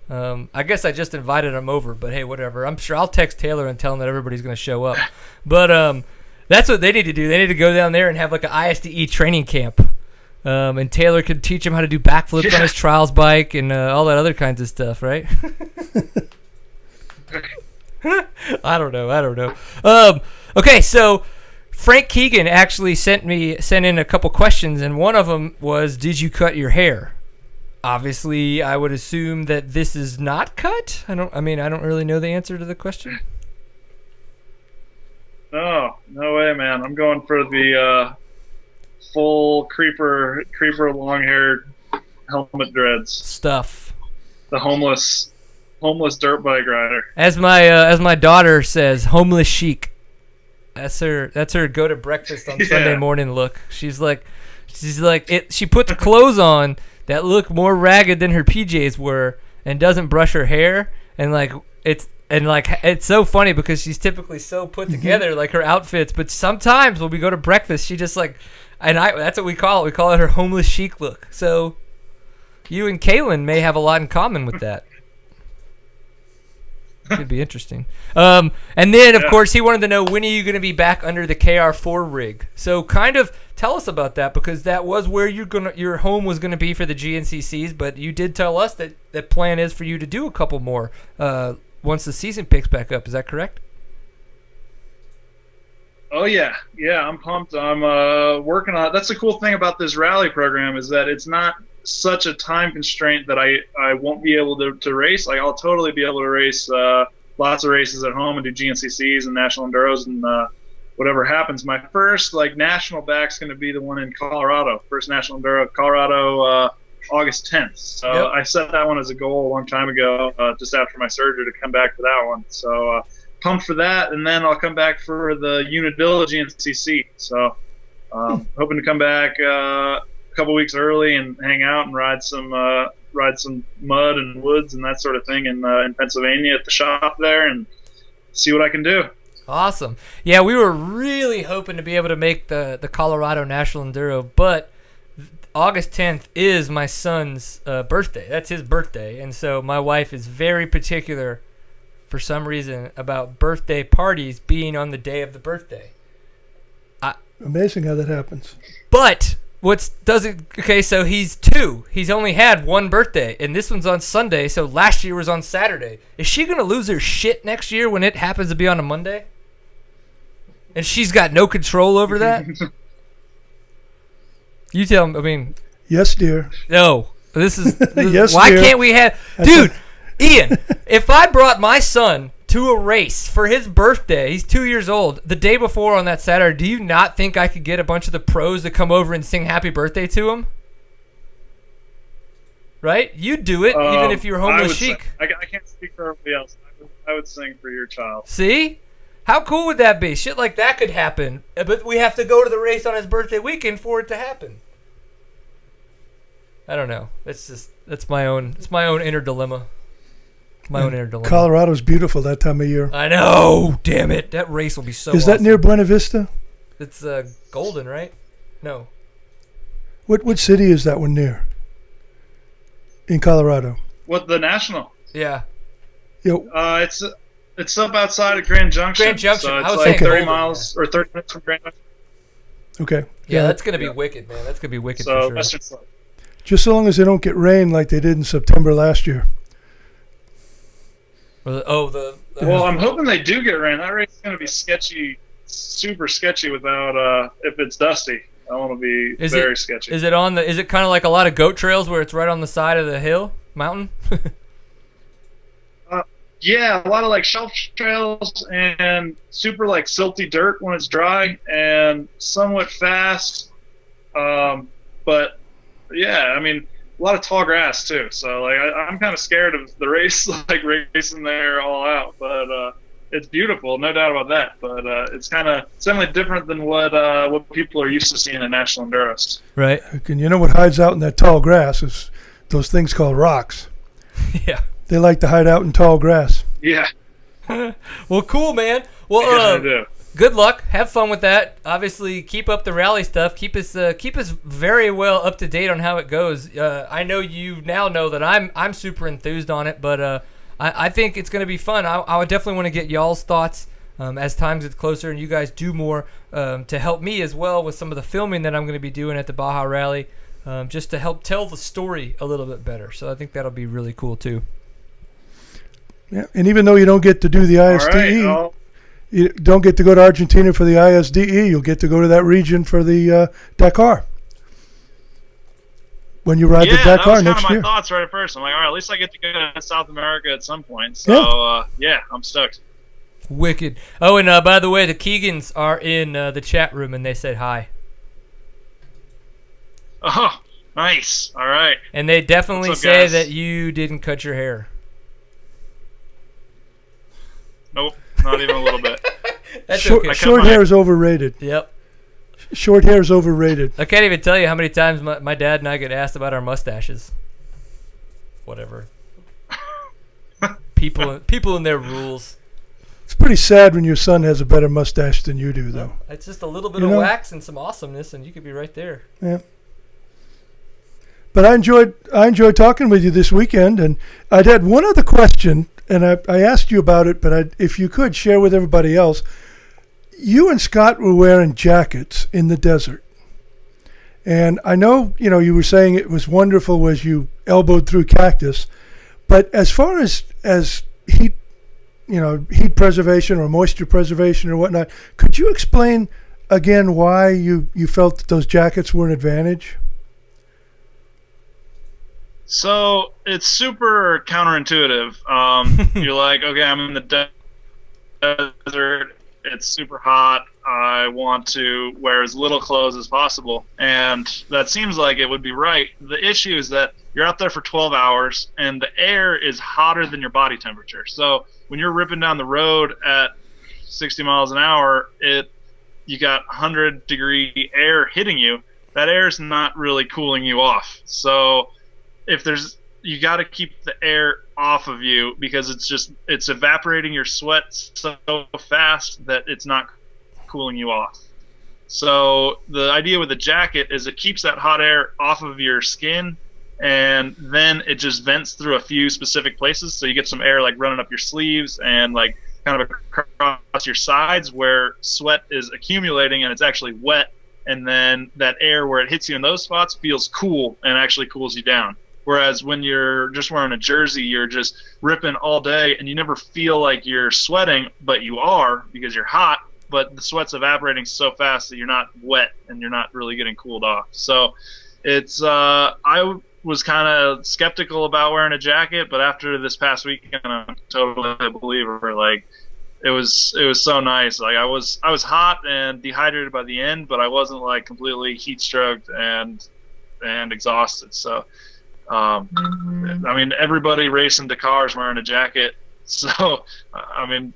I guess I just invited them over, but hey, whatever. I'm sure I'll text Taylor and tell him that everybody's going to show up. But that's what they need to do. They need to go down there and have like an ISDE training camp. And Taylor could teach him how to do backflips on his trials bike and all that other kinds of stuff, right? I don't know. Okay, so Frank Keegan actually sent in a couple questions, and one of them was, did you cut your hair? Obviously, I would assume that this is not cut. I don't really know the answer to the question. No way, man. I'm going for the full creeper long hair helmet dreads stuff. The homeless dirt bike rider. As my daughter says, homeless chic. That's her go to breakfast on Sunday morning look. She's like it. She put the clothes on that look more ragged than her PJs were, and doesn't brush her hair, and it's so funny because she's typically so put together, like her outfits. But sometimes when we go to breakfast, she just that's what we call it. We call it her homeless chic look. So you and Kaylin may have a lot in common with that. Could be interesting. And then, of course, he wanted to know, when are you going to be back under the KR4 rig? So kind of tell us about that, because that was where your home was going to be for the GNCCs, but you did tell us that the plan is for you to do a couple more once the season picks back up. Is that correct? Oh, yeah. Yeah, I'm pumped. I'm working on it. That's the cool thing about this rally program, is that it's not such a time constraint that I won't be able to race. Like I'll totally be able to race lots of races at home and do GNCCs and national enduros and whatever happens. My first like national back's going to be the one in Colorado. First national enduro, Colorado, August 10th. So Yep. I set that one as a goal a long time ago, just after my surgery, to come back for that one. So pumped for that, and then I'll come back for the Unadilla GNCC. So hoping to come back a couple weeks early and hang out and ride some mud and woods and that sort of thing in Pennsylvania at the shop there and see what I can do. Awesome. Yeah, we were really hoping to be able to make the Colorado National Enduro, but August 10th is my son's birthday. That's his birthday, and so my wife is very particular for some reason about birthday parties being on the day of the birthday. Amazing how that happens. But okay, so he's 2. He's only had one birthday, and this one's on Sunday, so last year was on Saturday. Is she going to lose her shit next year when it happens to be on a Monday? And she's got no control over that? You tell him, I mean... Yes, dear. No. This is... Yes, why dear. can't we have... Dude, Ian, if I brought my son to a race for his birthday, he's 2 years old, the day before on that Saturday, do you not think I could get a bunch of the pros to come over and sing happy birthday to him? Right? You'd do it, even if you're homeless chic. I can't speak for everybody else. I would sing for your child. See? How cool would that be? Shit like that could happen, but we have to go to the race on his birthday weekend for it to happen. I don't know. It's my own inner dilemma. My own inner dilemma. Colorado's beautiful that time of year. I know. Damn it. That race will be so Is that near Buena Vista? It's Golden, right? No. What city is that one near? In Colorado. What, the national? Yeah. Yo, It's up outside of Grand Junction. Grand Junction. So I it's was like saying 30 Golden, miles or 30 minutes from Grand Junction. okay. Yeah, that's going to be wicked, man. That's going to be wicked So for sure. Western Slope. Just so long as they don't get rain like they did in September last year. Well, I'm hoping they do get rain. That race is going to be sketchy, super sketchy without if it's dusty. I want to be very sketchy. Is it kind of like a lot of goat trails where it's right on the side of the mountain? Yeah, a lot of like shelf trails and super like silty dirt when it's dry and somewhat fast. But yeah, I mean, a lot of tall grass too. So like I'm kind of scared of the race, like racing there all out. But it's beautiful, no doubt about that. But it's definitely different than what people are used to seeing in national enduros. Right. And you know what hides out in that tall grass is those things called rocks. Yeah. They like to hide out in tall grass. Yeah. Well, cool, man. Well, Yes, I do. Good luck. Have fun with that. Obviously, keep up the rally stuff. Keep us very well up to date on how it goes. I know you now know that I'm super enthused on it, but I think it's going to be fun. I would definitely want to get y'all's thoughts as time gets closer and you guys do more to help me as well with some of the filming that I'm going to be doing at the Baja Rally, just to help tell the story a little bit better. So I think that'll be really cool too. Yeah, and even though you don't get to do the ISDE, you don't get to go to Argentina for the ISDE, you'll get to go to that region for the Dakar. When you ride the Dakar next year. Yeah, that was kind of my thoughts right at first. I'm like, all right, at least I get to go to South America at some point. So, yeah, I'm stoked. Wicked. Oh, and by the way, the Keegans are in the chat room, and they said hi. Oh, nice. All right. And they definitely What's up, say guys? that you didn't cut your hair. Nope, not even a little bit. That's Short, okay. short hair is overrated. Yep. Short hair is overrated. I can't even tell you how many times my dad and I get asked about our mustaches. Whatever. People and their rules. It's pretty sad when your son has a better mustache than you do, though. It's just a little bit of wax and some awesomeness, and you could be right there. Yeah. But I enjoyed talking with you this weekend, and I had one other question, and I asked you about it, but if you could share with everybody else. You and Scott were wearing jackets in the desert. And I know, you were saying it was wonderful as you elbowed through cactus, but as far as heat, heat preservation or moisture preservation or whatnot, could you explain again why you felt that those jackets were an advantage? So it's super counterintuitive. You're like, okay, I'm in the desert. It's super hot. I want to wear as little clothes as possible. And that seems like it would be right. The issue is that you're out there for 12 hours and the air is hotter than your body temperature. So when you're ripping down the road at 60 miles an hour, you got 100-degree air hitting you. That air is not really cooling you off. So you got to keep the air off of you because it's evaporating your sweat so fast that it's not cooling you off. So the idea with the jacket is it keeps that hot air off of your skin, and then it just vents through a few specific places. So you get some air like running up your sleeves and like kind of across your sides where sweat is accumulating and it's actually wet. And then that air where it hits you in those spots feels cool and actually cools you down. Whereas when you're just wearing a jersey, you're just ripping all day and you never feel like you're sweating, but you are because you're hot, but the sweat's evaporating so fast that you're not wet and you're not really getting cooled off. So I was kind of skeptical about wearing a jacket, but after this past weekend, I'm totally a believer. Like, it was so nice. Like I was hot and dehydrated by the end, but I wasn't like completely heat stroked and exhausted. So I mean, everybody racing Dakar is wearing a jacket, so I mean,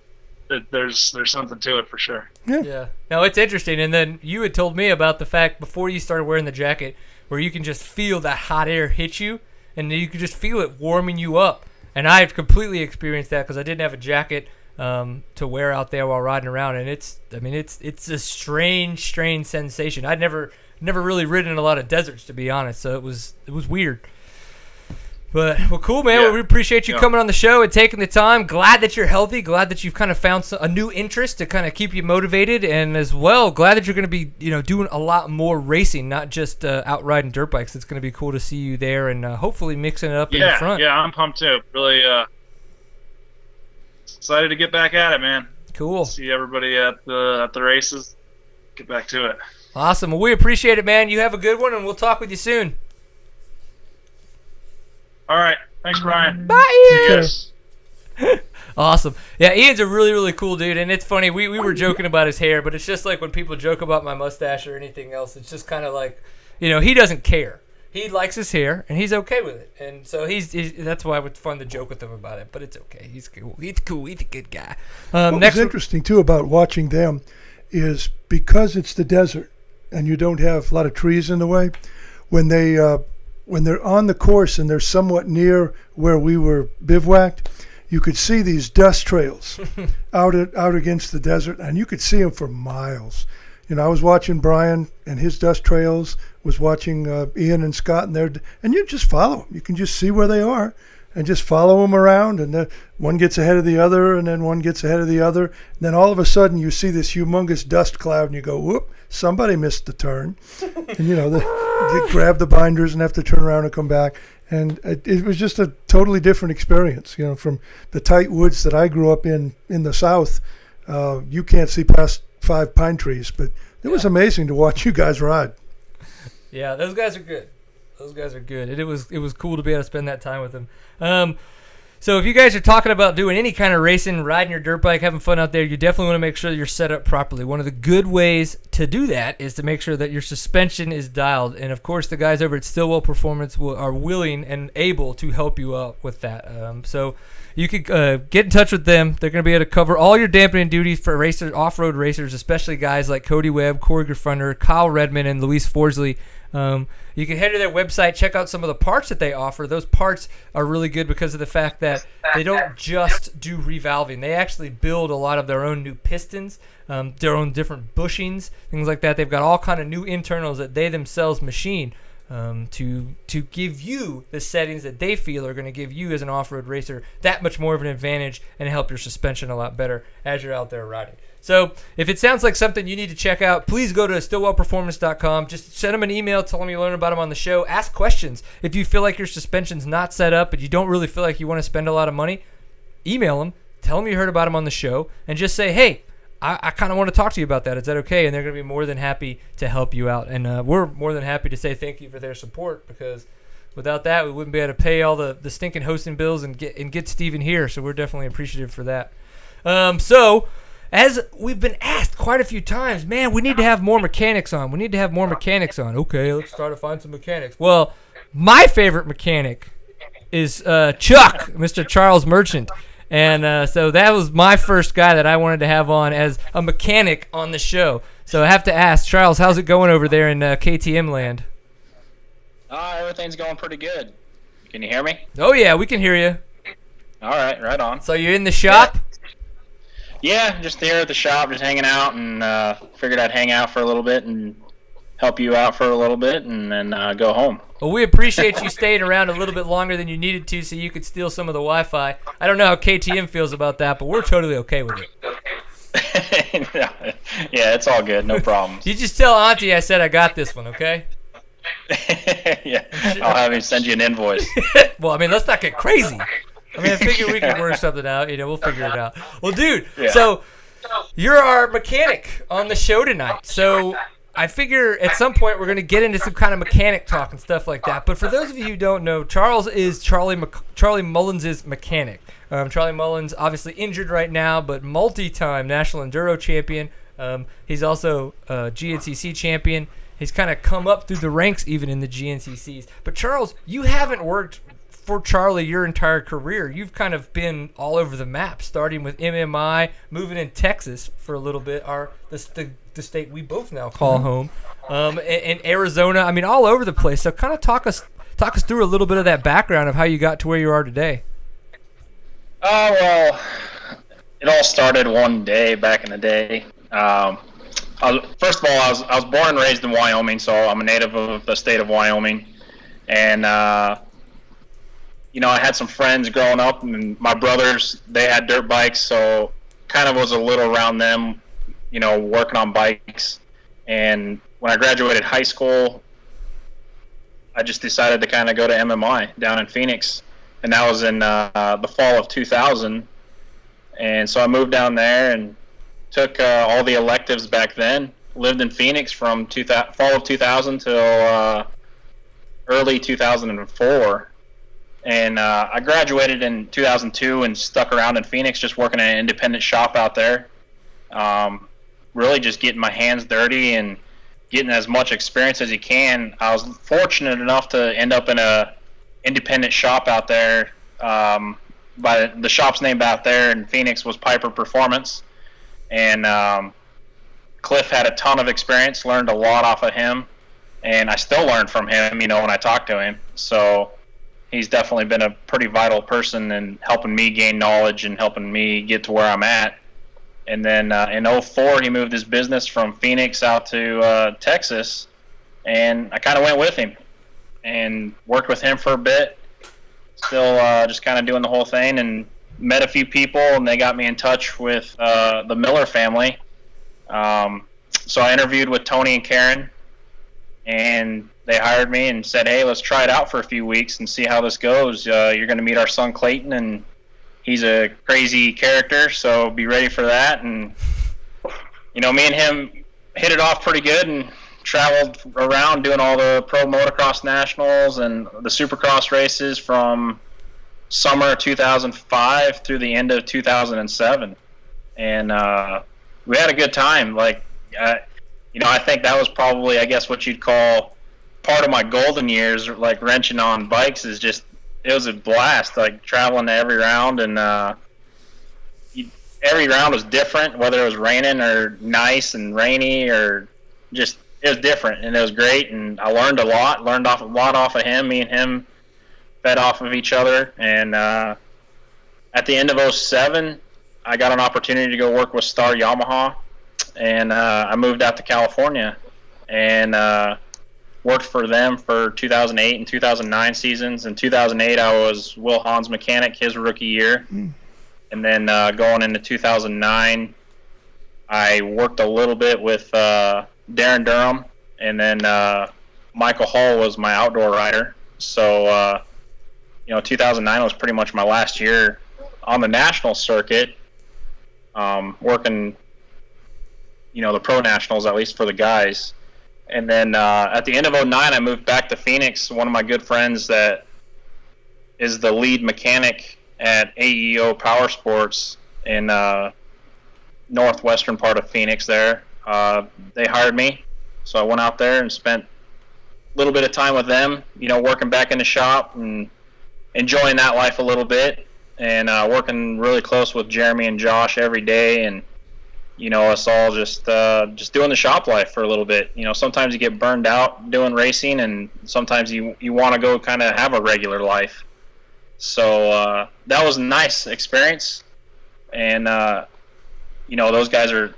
there's something to it for sure. Yeah. No, it's interesting. And then you had told me about the fact before you started wearing the jacket, where you can just feel that hot air hit you, and you can just feel it warming you up. And I've completely experienced that because I didn't have a jacket to wear out there while riding around, and it's a strange sensation. I'd never really ridden in a lot of deserts, to be honest, so it was weird. But, well, cool, man. Yeah. Well, we appreciate you coming on the show and taking the time. Glad that you're healthy. Glad that you've kind of found a new interest to kind of keep you motivated. And as well, glad that you're going to be, doing a lot more racing, not just out riding dirt bikes. It's going to be cool to see you there and hopefully mixing it up in the front. Yeah, I'm pumped too. Really excited to get back at it, man. Cool. See everybody at the races. Get back to it. Awesome. Well, we appreciate it, man. You have a good one, and we'll talk with you soon. All right. Thanks, Brian. Bye, Ian. Yes. Awesome. Yeah, Ian's a really, really cool dude, and it's funny. We were joking about his hair, but it's just like when people joke about my mustache or anything else, it's just kind of like, he doesn't care. He likes his hair, and he's okay with it. And so that's why it's fun to joke with him about it, but it's okay. He's cool. He's cool. He's a good guy. What's interesting, too, about watching them is because it's the desert and you don't have a lot of trees in the way, when they're on the course and they're somewhat near where we were bivouacked, you could see these dust trails out against the desert, and you could see them for miles. I was watching Brian and his dust trails, was watching Ian and Scott, and you just follow them. You can just see where they are and just follow them around, and one gets ahead of the other, and then one gets ahead of the other. And then all of a sudden you see this humongous dust cloud, and you go, whoop, somebody missed the turn. And, they grab the binders and have to turn around and come back. And it was just a totally different experience. From the tight woods that I grew up in the South, you can't see past 5 pine trees. But it was amazing to watch you guys ride. Yeah, those guys are good. And it was cool to be able to spend that time with them. So if you guys are talking about doing any kind of racing, riding your dirt bike, having fun out there, you definitely want to make sure that you're set up properly. One of the good ways to do that is to make sure that your suspension is dialed. And, of course, the guys over at Stillwell Performance are willing and able to help you out with that. So you could get in touch with them. They're going to be able to cover all your dampening duties for racers, off-road racers, especially guys like Cody Webb, Corey Griffunder, Kyle Redmond, and Luis Forsley. You can head to their website, check out some of the parts that they offer. Those parts are really good because of the fact that they don't just do revalving. They actually build a lot of their own new pistons, their own different bushings, things like that. They've got all kind of new internals that they themselves machine to give you the settings that they feel are going to give you as an off-road racer that much more of an advantage and help your suspension a lot better as you're out there riding. So if it sounds like something you need to check out, please go to stillwellperformance.com. Just send them an email, tell them you learn about them on the show. Ask questions. If you feel like your suspension's not set up but you don't really feel like you want to spend a lot of money, email them, tell them you heard about them on the show, and just say, hey, I kind of want to talk to you about that. Is that okay? And they're going to be more than happy to help you out. And we're more than happy to say thank you for their support because without that, we wouldn't be able to pay all the stinking hosting bills and get Steven here. So we're definitely appreciative for that. So as we've been asked quite a few times, man, we need to have more mechanics on. Okay, let's try to find some mechanics. Well, my favorite mechanic is Chuck, Mr. Charles Marchant. And so that was my first guy that I wanted to have on as a mechanic on the show. So I have to ask, Charles, how's it going over there in KTM land? Everything's going pretty good. Can you hear me? Oh, yeah, we can hear you. All right, right on. So you're in the shop? Yeah, just here at the shop, just hanging out, and figured I'd hang out for a little bit and help you out for a little bit, and then go home. Well, we appreciate you staying around a little bit longer than you needed to so you could steal some of the Wi-Fi. I don't know how KTM feels about that, but we're totally okay with it. Yeah, it's all good. No problems. You just tell Auntie I said I got this one, okay? Yeah, I'll have him send you an invoice. Well, I mean, let's not get crazy. I mean, I figure we can work something out. We'll figure it out. Well, dude, So you're our mechanic on the show tonight. So I figure at some point we're going to get into some kind of mechanic talk and stuff like that. But for those of you who don't know, Charles is Charlie Mullins' mechanic. Charlie Mullins obviously injured right now, but multi-time National Enduro champion. He's also GNCC champion. He's kind of come up through the ranks even in the GNCCs. But Charles, you haven't worked for Charlie your entire career. You've kind of been all over the map, starting with MMI, moving in Texas for a little bit, the state we both now call home, and Arizona. I mean, all over the place. So kind of talk us through a little bit of that background of how you got to where you are today. Well, it all started one day back in the day. First of all, I was born and raised in Wyoming, so I'm a native of the state of Wyoming, and I had some friends growing up, and my brothers, they had dirt bikes, so kind of was a little around them, working on bikes. And when I graduated high school, I just decided to kind of go to MMI down in Phoenix, and that was in the fall of 2000. And so I moved down there and took all the electives back then, lived in Phoenix from fall of 2000 till early 2004. And I graduated in 2002 and stuck around in Phoenix, just working at an independent shop out there. Really just getting my hands dirty and getting as much experience as you can. I was fortunate enough to end up in a independent shop out there. By the shop's name out there in Phoenix was Piper Performance. And Cliff had a ton of experience, learned a lot off of him. And I still learn from him, when I talk to him. So he's definitely been a pretty vital person in helping me gain knowledge and helping me get to where I'm at. And then in 2004, he moved his business from Phoenix out to Texas, and I kind of went with him and worked with him for a bit, still just kind of doing the whole thing, and met a few people, and they got me in touch with the Miller family. So I interviewed with Tony and Karen, and they hired me and said, hey, let's try it out for a few weeks and see how this goes. You're going to meet our son Clayton, and he's a crazy character, so be ready for that. And, me and him hit it off pretty good and traveled around doing all the pro motocross nationals and the supercross races from summer 2005 through the end of 2007. And we had a good time. I think that was probably, I guess, what you'd call part of my golden years, like wrenching on bikes. It was a blast, like traveling to every round, and every round was different, whether it was raining or nice and rainy, or just, it was different, and it was great. And I learned a lot off of him. Me and him fed off of each other. And at the end of 2007, I got an opportunity to go work with Star Yamaha, and I moved out to California and worked for them for 2008 and 2009 seasons. In 2008, I was Will Hahn's mechanic his rookie year. And then going into 2009, I worked a little bit with Darren Durham, and then Michael Hall was my outdoor rider. So, 2009 was pretty much my last year on the national circuit, working, the pro nationals, at least for the guys. And then at the end of '09, I moved back to Phoenix. One of my good friends that is the lead mechanic at AEO Power Sports in northwestern part of Phoenix there. They hired me, so I went out there and spent a little bit of time with them, working back in the shop and enjoying that life a little bit, and working really close with Jeremy and Josh every day, and us all just doing the shop life for a little bit. Sometimes you get burned out doing racing, and sometimes you want to go kind of have a regular life. So that was a nice experience, and those guys are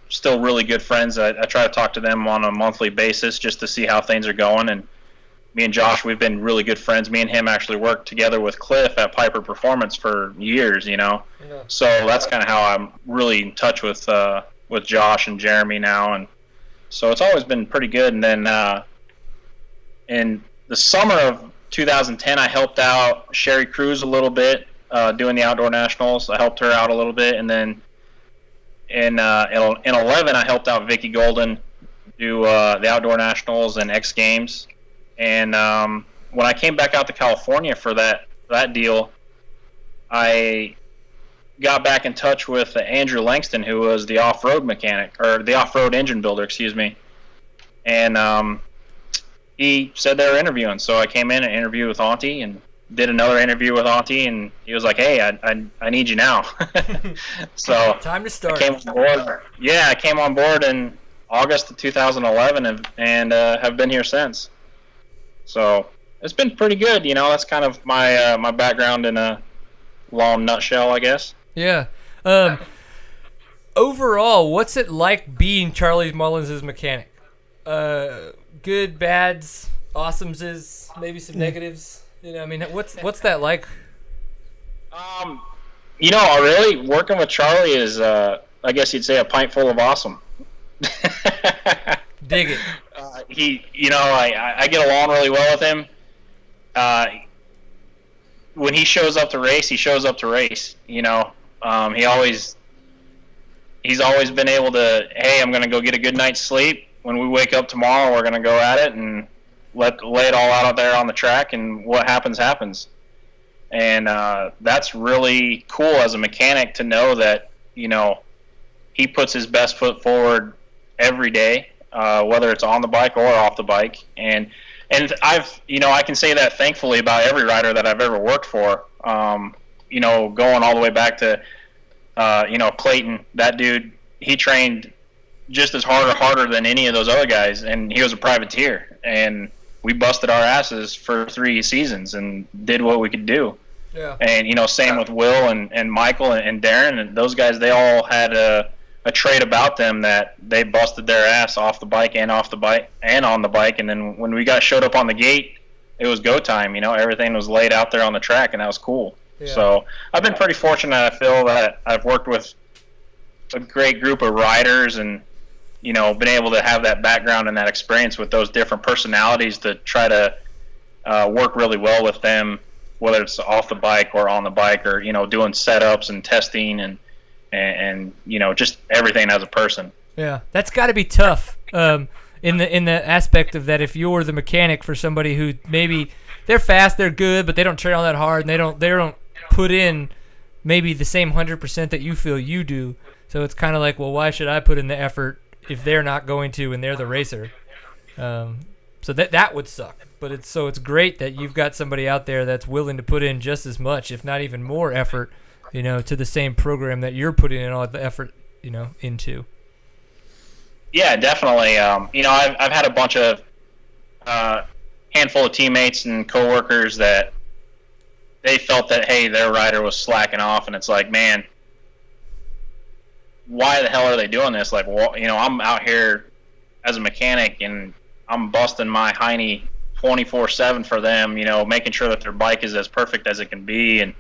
still really good friends. I try to talk to them on a monthly basis just to see how things are going. And me and Josh, we've been really good friends. Me and him actually worked together with Cliff at Piper Performance for years, Yeah. So that's kind of how I'm really in touch with Josh and Jeremy now. And so it's always been pretty good. And then in the summer of 2010, I helped out Sherry Cruz a little bit doing the Outdoor Nationals. I helped her out a little bit. And then in 11, I helped out Vicky Golden do the Outdoor Nationals and X Games. And when I came back out to California for that deal, I got back in touch with Andrew Langston, who was the off-road mechanic, or the off-road engine builder, excuse me. And he said they were interviewing, so I came in and interviewed with Auntie and did another interview with Auntie, and he was like, "Hey, I need you now." So time to start. I came on board. Yeah, I came on board in August of 2011, and have been here since. So it's been pretty good. That's kind of my my background in a long nutshell, I guess. Yeah. Overall, what's it like being Charlie Mullins' mechanic? Good, bads, awesomes, maybe some negatives. What's that like? Really working with Charlie is, I guess you'd say, a pint full of awesome. Dig it. I get along really well with him. When he shows up to race, he shows up to race. He's always been able to, hey, I'm going to go get a good night's sleep. When we wake up tomorrow, we're going to go at it and lay it all out there on the track, and what happens, happens. And that's really cool as a mechanic to know that, he puts his best foot forward every day, whether it's on the bike or off the bike. And I can say that thankfully about every rider that I've ever worked for, going all the way back to, Clayton. That dude, he trained just as hard or harder than any of those other guys, and he was a privateer, and we busted our asses for 3 seasons and did what we could do. Yeah. And same with Will and Michael and Darren, and those guys, they all had a trait about them that they busted their ass off the bike and on the bike, and then when we showed up on the gate, it was go time. Everything was laid out there on the track, and that was cool. Yeah. So I've been pretty fortunate. I feel that I've worked with a great group of riders, and been able to have that background and that experience with those different personalities to try to work really well with them, whether it's off the bike or on the bike, or doing setups and testing and just everything as a person. Yeah, that's got to be tough. In the aspect of that, if you're the mechanic for somebody who maybe they're fast, they're good, but they don't train all that hard, and they don't put in maybe the same 100% that you feel you do. So it's kind of like, well, why should I put in the effort if they're not going to and they're the racer? So that would suck. But it's great that you've got somebody out there that's willing to put in just as much, if not even more effort, to the same program that you're putting in all the effort, into. Yeah, definitely. I've had a bunch of handful of teammates and coworkers that they felt that, hey, their rider was slacking off, and it's like, man, why the hell are they doing this? Like, well, I'm out here as a mechanic, and I'm busting my hiney 24/7 for them, making sure that their bike is as perfect as it can be, and,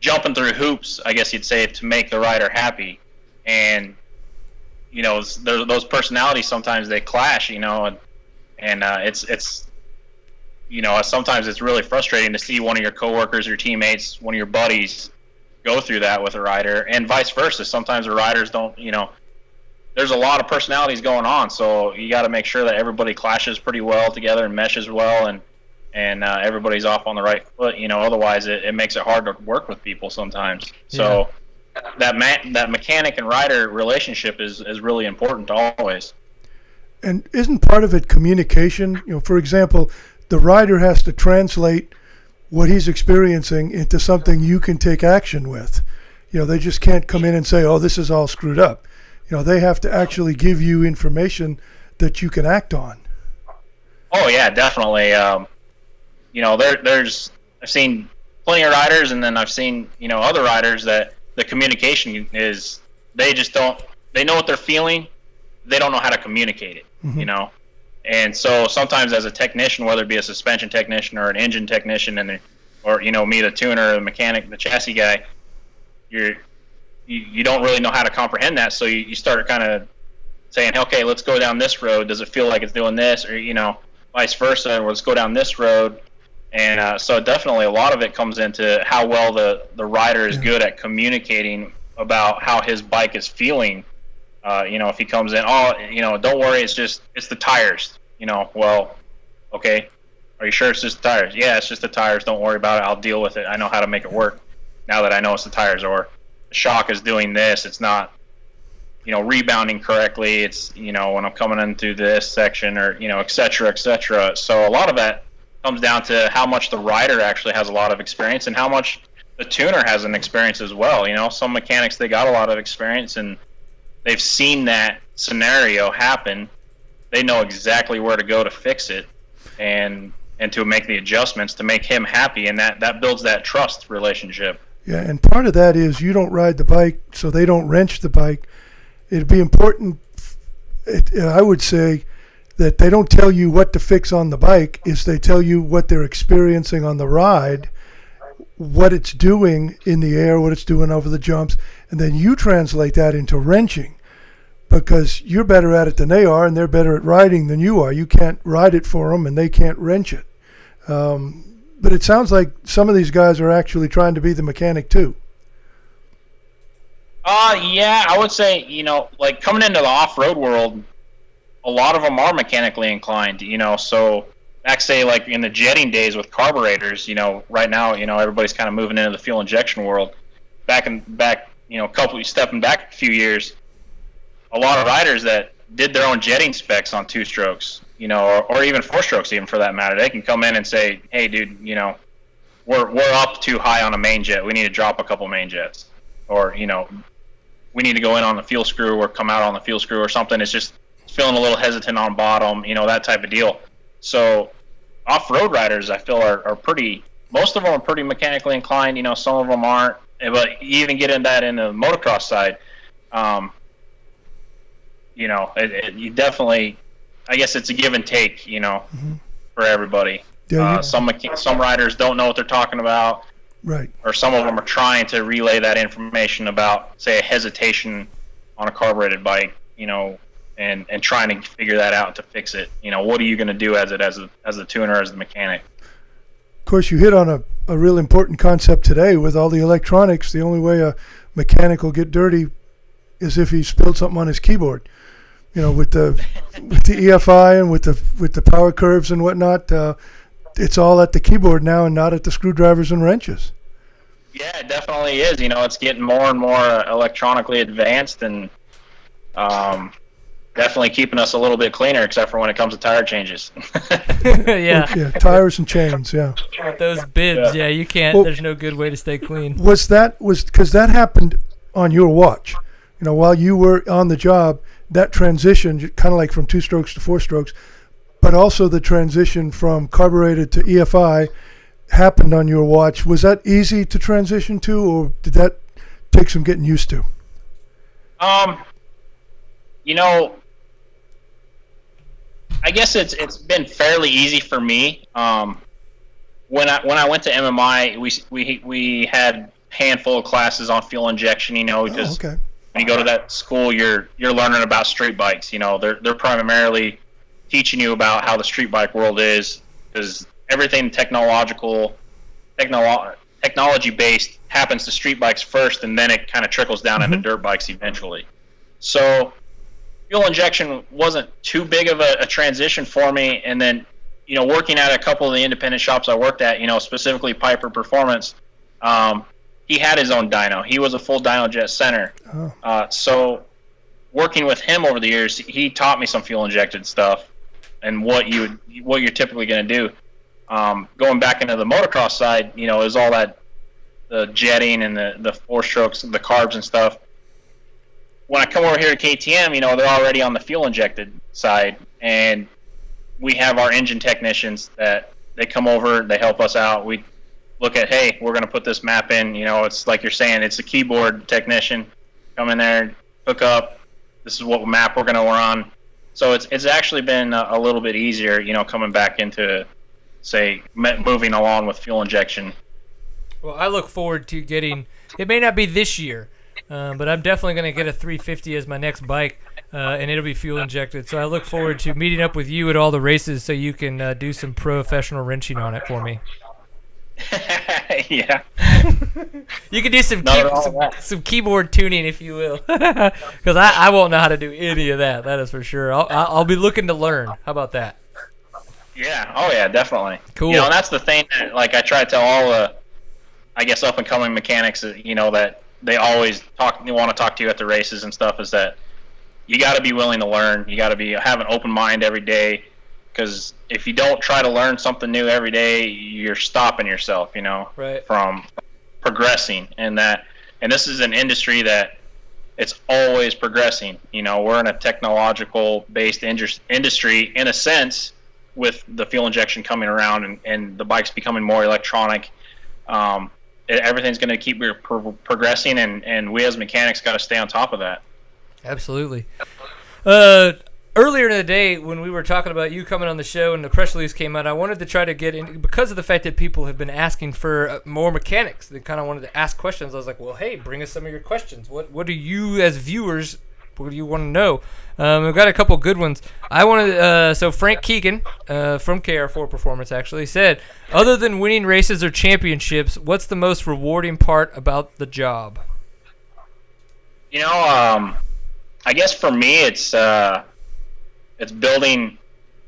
jumping through hoops, I guess you'd say, to make the rider happy. And, those personalities, sometimes they clash, and it's sometimes it's really frustrating to see one of your coworkers, your teammates, one of your buddies go through that with a rider, and vice versa. Sometimes the riders don't, there's a lot of personalities going on, so you got to make sure that everybody clashes pretty well together and meshes well, and everybody's off on the right foot. Otherwise it makes it hard to work with people sometimes. So that mechanic and rider relationship is really important always. And isn't part of it communication? For example, the rider has to translate what he's experiencing into something you can take action with. They just can't come in and say, "Oh, this is all screwed up." They have to actually give you information that you can act on. Oh yeah, definitely. There's I've seen plenty of riders, and then I've seen other riders that the communication is they know what they're feeling, they don't know how to communicate it. And so sometimes as a technician, whether it be a suspension technician or an engine technician, or me, the tuner, the mechanic, the chassis guy, you don't really know how to comprehend that, so you start kind of saying, okay, let's go down this road. Does it feel like it's doing this, or vice versa? Or let's go down this road. And so definitely a lot of it comes into how well the rider is good at communicating about how his bike is feeling. If he comes in, don't worry, it's the tires. Well, okay, are you sure it's just the tires? Yeah, it's just the tires. Don't worry about it. I'll deal with it. I know how to make it work now that I know it's the tires. Or the shock is doing this. It's not, rebounding correctly. It's, when I'm coming into this section, or, et cetera, et cetera. So a lot of that comes down to how much the rider actually has a lot of experience, and how much the tuner has an experience as well. Some mechanics, they got a lot of experience, and they've seen that scenario happen. They know exactly where to go to fix it, and to make the adjustments to make him happy, and that builds that trust relationship. Yeah, and part of that is you don't ride the bike, so they don't wrench the bike. It'd be important, I would say, that they don't tell you what to fix on the bike, is they tell you what they're experiencing on the ride, what it's doing in the air, what it's doing over the jumps, and then you translate that into wrenching, because you're better at it than they are, and they're better at riding than you are. You can't ride it for them, and they can't wrench it. But it sounds like some of these guys are actually trying to be the mechanic too. Yeah, I would say, like coming into the off-road world, a lot of them are mechanically inclined, so back, say, like in the jetting days with carburetors, right now, everybody's kind of moving into the fuel injection world. Stepping back a few years, a lot of riders that did their own jetting specs on two-strokes, or even four-strokes even for that matter, they can come in and say, hey, dude, we're up too high on a main jet. We need to drop a couple main jets. Or, we need to go in on the fuel screw or come out on the fuel screw or something. It's just feeling a little hesitant on bottom, that type of deal. So off-road riders, I feel, are pretty, most of them are pretty mechanically inclined. Some of them aren't. But even getting that in the motocross side, you definitely, I guess it's a give and take, for everybody. Yeah, some riders don't know what they're talking about. Right. Or some of them are trying to relay that information about, say, a hesitation on a carbureted bike, and trying to figure that out to fix it. What are you going to do as the tuner, as the mechanic? Of course, you hit on a real important concept today with all the electronics. The only way a mechanic will get dirty is if he spilled something on his keyboard. With the EFI and with the power curves and whatnot, it's all at the keyboard now and not at the screwdrivers and wrenches. Yeah, it definitely is. It's getting more and more electronically advanced, and definitely keeping us a little bit cleaner, except for when it comes to tire changes. Yeah, tires and chains. Yeah, with those bibs. Yeah, you can't. Well, there's no good way to stay clean. Was because that happened on your watch? While you were on the job, that transition, kind of like from two strokes to four strokes, but also the transition from carbureted to EFI happened on your watch. Was that easy to transition to, or did that take some getting used to? I guess it's been fairly easy for me. When I went to MMI, we had a handful of classes on fuel injection. Because when you go to that school, you're learning about street bikes. They're primarily teaching you about how the street bike world is, because everything technology based happens to street bikes first, and then it kind of trickles down into dirt bikes eventually. So fuel injection wasn't too big of a transition for me. And then, working at a couple of the independent shops I worked at, specifically Piper Performance, he had his own dyno. He was a full dyno jet center. Oh. So working with him over the years, he taught me some fuel injected stuff and what you're typically going to do. Going back into the motocross side, it was all that the jetting and the four strokes, the carbs and stuff. When I come over here to KTM, they're already on the fuel injected side, and we have our engine technicians that they come over, they help us out. We look at, hey, we're going to put this map in. It's like you're saying, it's a keyboard technician. Come in there, hook up. This is what map we're going to run. So it's actually been a little bit easier, coming back into, say, moving along with fuel injection. Well, I look forward to getting. It may not be this year, but I'm definitely going to get a 350 as my next bike, and it'll be fuel injected. So I look forward to meeting up with you at all the races so you can do some professional wrenching on it for me. Yeah. You can do some keyboard tuning, if you will, because I won't know how to do any of that. That is for sure. I'll be looking to learn. How about that? Yeah. Oh yeah, definitely. Cool. And that's the thing that, like, I try to tell all the, I guess, up and coming mechanics, that they always want to talk to you at the races and stuff, is that you got to be willing to learn. You got to have an open mind every day, because if you don't try to learn something new every day, you're stopping yourself, right, from progressing. And this is an industry that it's always progressing. We're in a technological based industry in a sense, with the fuel injection coming around and the bikes becoming more electronic. Everything's going to keep progressing, and we as mechanics got to stay on top of that. Absolutely. Earlier in the day, when we were talking about you coming on the show and the press release came out, I wanted to try to get in, because of the fact that people have been asking for more mechanics. They kind of wanted to ask questions. I was like, well, hey, bring us some of your questions. What do you, as viewers, what do you want to know? We've got a couple good ones. So Frank Keegan from KR4 Performance actually said, other than winning races or championships, what's the most rewarding part about the job? I guess for me, it's building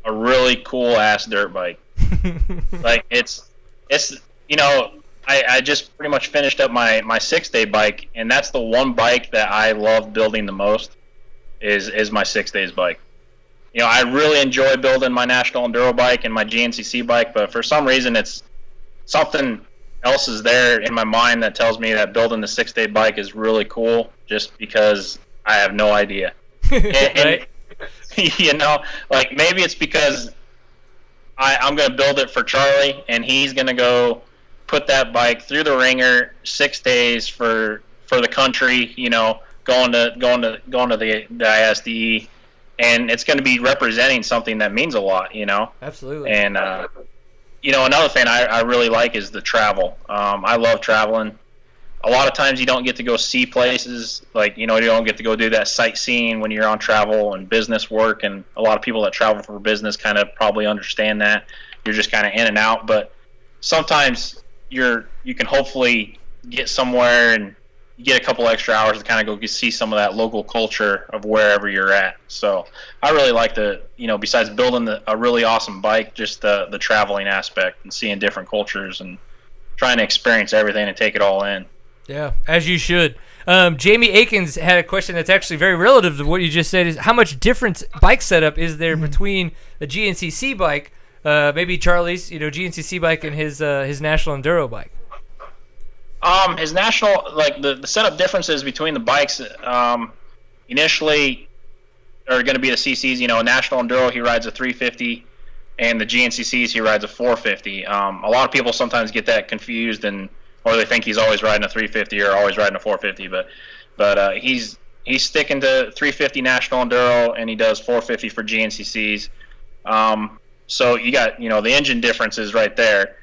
a really cool ass dirt bike. Like it's I just pretty much finished up my 6-day bike, and that's the one bike that I love building the most is my 6 days bike. I really enjoy building my National Enduro bike and my GNCC bike, but for some reason it's something else is there in my mind that tells me that building the 6-day bike is really cool, just because I have no idea. Right? Like maybe it's because I'm going to build it for Charlie, and he's going to go put that bike through the ringer 6 days for the country, going to the ISDE, and it's going to be representing something that means a lot, Absolutely. And another thing I really like is the travel. I love traveling. A lot of times you don't get to go see places, like, you don't get to go do that sightseeing when you're on travel and business work, and a lot of people that travel for business kind of probably understand that. You're just kind of in and out, but sometimes you can hopefully get somewhere and you get a couple extra hours to kind of go see some of that local culture of wherever you're at. So I really like besides building a really awesome bike, just the traveling aspect and seeing different cultures and trying to experience everything and take it all in. Yeah, as you should. Jamie Akins had a question that's actually very relative to what you just said. Is how much different bike setup is there between the GNCC bike, maybe Charlie's, GNCC bike, and his National Enduro bike? His national, like the setup differences between the bikes, initially are going to be the CCs. National Enduro, he rides a 350, and the GNCCs, he rides a 450. A lot of people sometimes get that confused, or they think he's always riding a 350 or always riding a 450, but he's sticking to 350 National Enduro, and he does 450 for GNCCs. So you got the engine differences right there.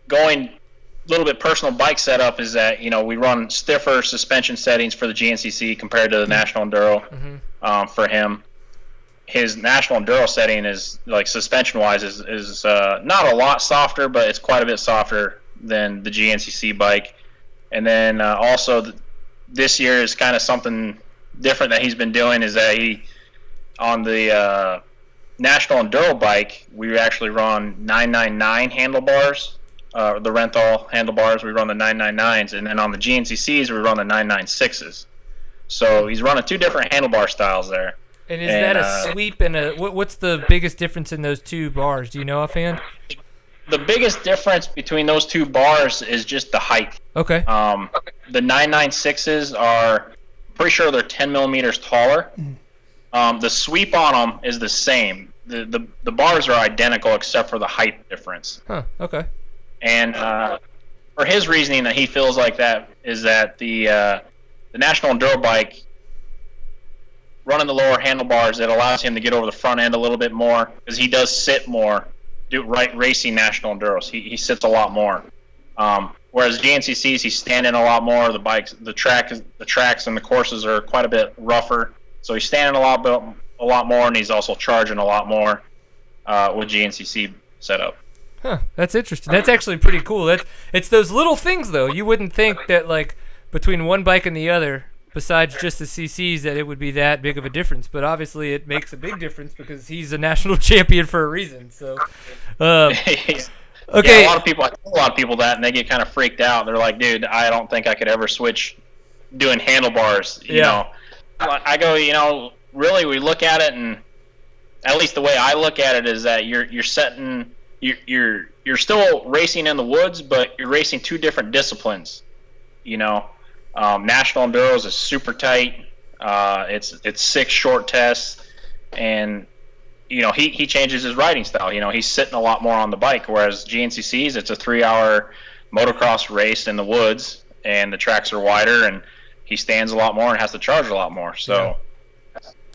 Going a little bit personal bike setup is that we run stiffer suspension settings for the GNCC compared to the National Enduro. For him, his National Enduro setting is, like, suspension wise is not a lot softer, but it's quite a bit softer than the GNCC bike. And then also this year is kind of something different that he's been doing is that he, on the National Enduro bike, we actually run 999 handlebars, the Renthal handlebars. We run the 999s, and then on the GNCCs, we run the 996s. So he's running two different handlebar styles there. And is that a sweep and a what's the biggest difference in those two bars? Do you know offhand? The biggest difference between those two bars is just the height. Okay. The 996s are, pretty sure they're 10 millimeters taller. The sweep on them is the same. The bars are identical except for the height difference. Huh. Okay. And for his reasoning that he feels like that is that the National Enduro bike, running the lower handlebars, it allows him to get over the front end a little bit more because he does sit more. Racing National Enduros, he sits a lot more. Whereas GNCCs, he's standing a lot more. The tracks and the courses are quite a bit rougher, so he's standing a lot more, and he's also charging a lot more with GNCC setup. Huh, that's interesting. That's actually pretty cool. It's those little things though. You wouldn't think that like between one bike and the other, besides just the CCs, that it would be that big of a difference. But obviously it makes a big difference because he's a national champion for a reason. So, okay. Yeah, I tell a lot of people that, and they get kind of freaked out. They're like, dude, I don't think I could ever switch doing handlebars. You know, I go, really, we look at it, and at least the way I look at it is that you're still racing in the woods, but you're racing two different disciplines, National Enduros is super tight. It's 6 short tests, and he changes his riding style. He's sitting a lot more on the bike, whereas GNCCs, it's a 3-hour motocross race in the woods, and the tracks are wider, and he stands a lot more and has to charge a lot more. So,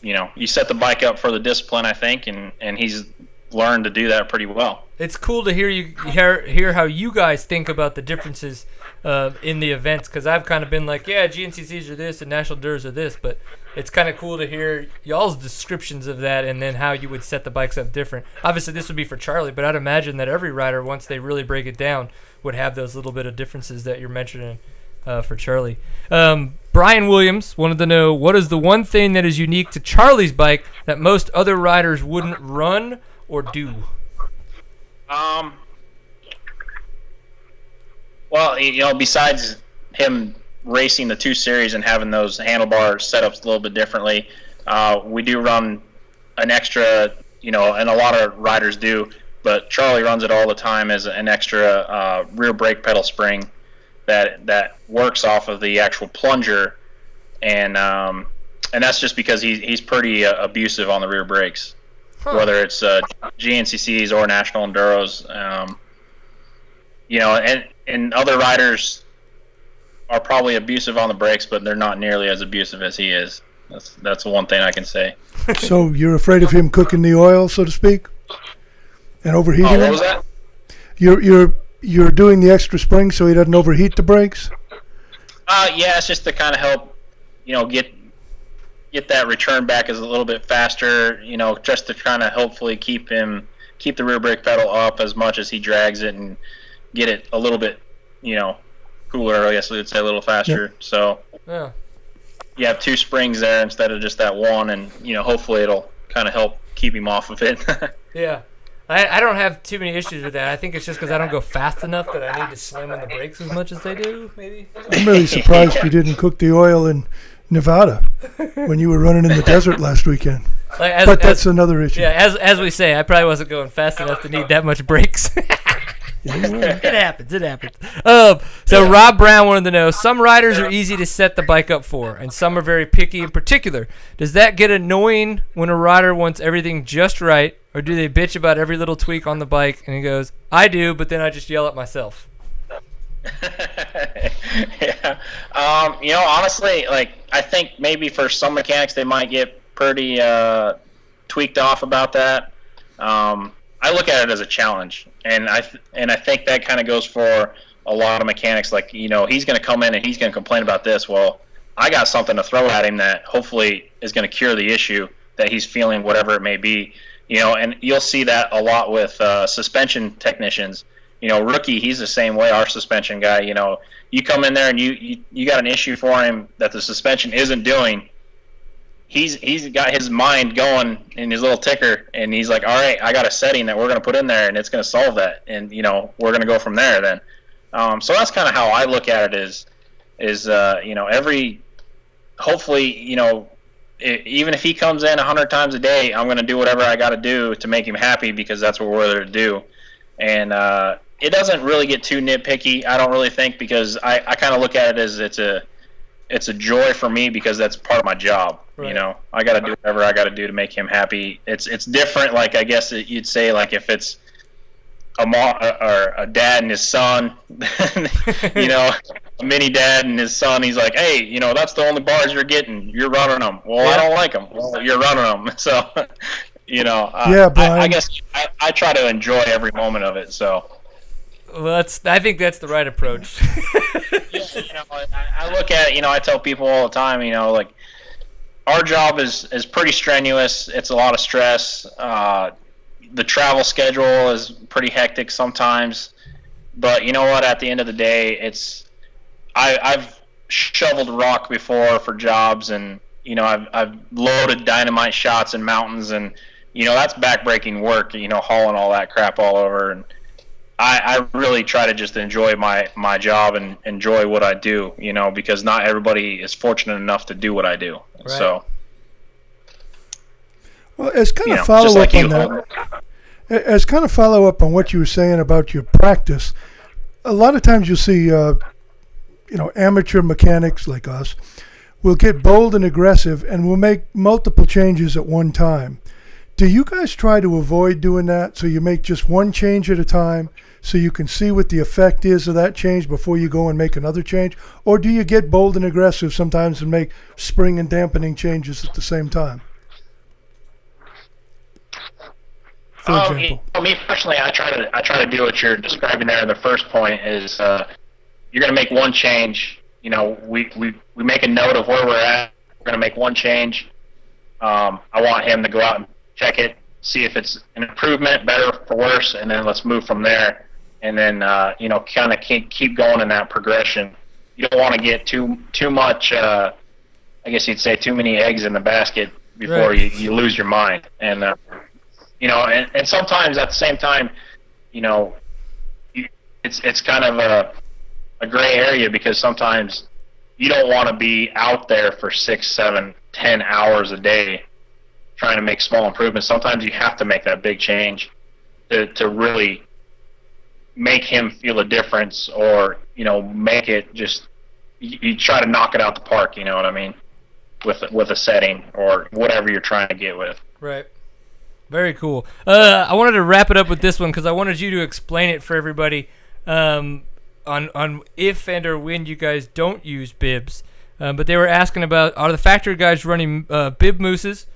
you set the bike up for the discipline, I think, and he's learned to do that pretty well. It's cool to hear how you guys think about the differences in the events, because I've kind of been like, yeah, GNCCs are this and National Enduros are this, but it's kind of cool to hear y'all's descriptions of that and then how you would set the bikes up different. Obviously, this would be for Charlie, but I'd imagine that every rider, once they really break it down, would have those little bit of differences that you're mentioning for Charlie. Brian Williams wanted to know, what is the one thing that is unique to Charlie's bike that most other riders wouldn't run or do? Well, besides him racing the 2 series and having those handlebar setups a little bit differently, we do run an extra, and a lot of riders do, but Charlie runs it all the time as an extra rear brake pedal spring that works off of the actual plunger, and that's just because he's pretty abusive on the rear brakes. Huh. Whether it's GNCCs or National Enduros, and other riders are probably abusive on the brakes, but they're not nearly as abusive as he is. That's the one thing I can say. So you're afraid of him cooking the oil, so to speak, and overheating it? What was that? You're doing the extra spring so he doesn't overheat the brakes? Yeah, it's just to kind of help, get that return back is a little bit faster, just to kind of hopefully keep the rear brake pedal up as much as he drags it and get it a little bit, cooler, I guess we would say, a little faster. Yep. So you have 2 springs there instead of just that one, and hopefully it'll kind of help keep him off of it. Yeah. I don't have too many issues with that. I think it's just because I don't go fast enough that I need to slam on the brakes as much as they do, maybe. I'm really surprised you didn't cook the oil in Nevada when you were running in the desert last weekend. But that's another issue. Yeah, as we say, I probably wasn't going fast enough to need that much brakes. It happens. So Rob Brown wanted to know, some riders are easy to set the bike up for, and some are very picky in particular. Does that get annoying when a rider wants everything just right, or do they bitch about every little tweak on the bike? And he goes, I do, but then I just yell at myself. Yeah. Honestly, I think maybe for some mechanics they might get pretty tweaked off about that. I look at it as a challenge, and I think that kind of goes for a lot of mechanics. He's going to come in and he's going to complain about this. Well, I got something to throw at him that hopefully is going to cure the issue that he's feeling, whatever it may be. And you'll see that a lot with suspension technicians. Rookie, he's the same way. Our suspension guy, you come in there and you got an issue for him that the suspension isn't doing, he's got his mind going in his little ticker, and he's like, all right, I got a setting that we're going to put in there, and it's going to solve that, and we're going to go from there then. So that's kind of how I look at it hopefully, even if he comes in 100 times a day, I'm going to do whatever I got to do to make him happy, because that's what we're there to do. And it doesn't really get too nitpicky, I don't really think, because I kind of look at it as it's a joy for me, because that's part of my job. Right. I got to do whatever I got to do to make him happy. It's different, like I guess you'd say, like if it's a mom or a dad and his son, a mini dad and his son. He's like, hey, that's the only bars you're getting. You're running them. Well, yeah. I don't like them. Well, you're running them. So, yeah, Brian. I guess I try to enjoy every moment of it. So. Well, I think that's the right approach. I look at it, I tell people all the time, like our job is pretty strenuous. It's a lot of stress. The travel schedule is pretty hectic sometimes, but you know what? At the end of the day, I've shoveled rock before for jobs, and I've loaded dynamite shots in mountains, and that's backbreaking work. Hauling all that crap all over, and I really try to just enjoy my job and enjoy what I do. Because not everybody is fortunate enough to do what I do. Right. So. Well, as kind of follow up on that, as kind of follow up on what you were saying about your practice, a lot of times you'll see, amateur mechanics like us will get bold and aggressive and will make multiple changes at one time. Do you guys try to avoid doing that, so you make just one change at a time so you can see what the effect is of that change before you go and make another change? Or do you get bold and aggressive sometimes and make spring and dampening changes at the same time? Me personally, I try to do what you're describing there in the first point. Is you're going to make one change. We make a note of where we're at. We're going to make one change. I want him to go out and check it, see if it's an improvement, better for worse, and then let's move from there. And then kind of keep going in that progression. You don't want to get too much. I guess you'd say too many eggs in the basket before right. you lose your mind. And and sometimes at the same time, it's kind of a gray area, because sometimes you don't want to be out there for 6, 7, 10 hours a day trying to make small improvements. Sometimes you have to make that big change to really make him feel a difference, or make it just you try to knock it out the park. You know what I mean? With a setting or whatever you're trying to get with. Right. Very cool. I wanted to wrap it up with this one because I wanted you to explain it for everybody on if and or when you guys don't use bibs. But they were asking about, are the factory guys running bib mooses,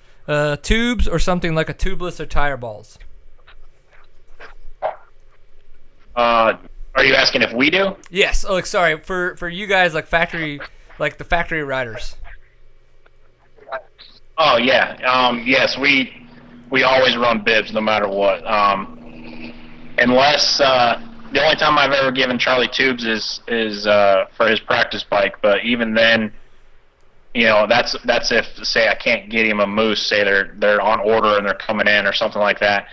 tubes, or something like a tubeless or tire balls? Are you asking if we do? Yes. Oh, sorry. For you guys, like the factory riders. Oh yeah. Yes, we always run bibs no matter what. Unless the only time I've ever given Charlie tubes is for his practice bike, but even then, that's if, say, I can't get him a moose, say they're on order and they're coming in or something like that.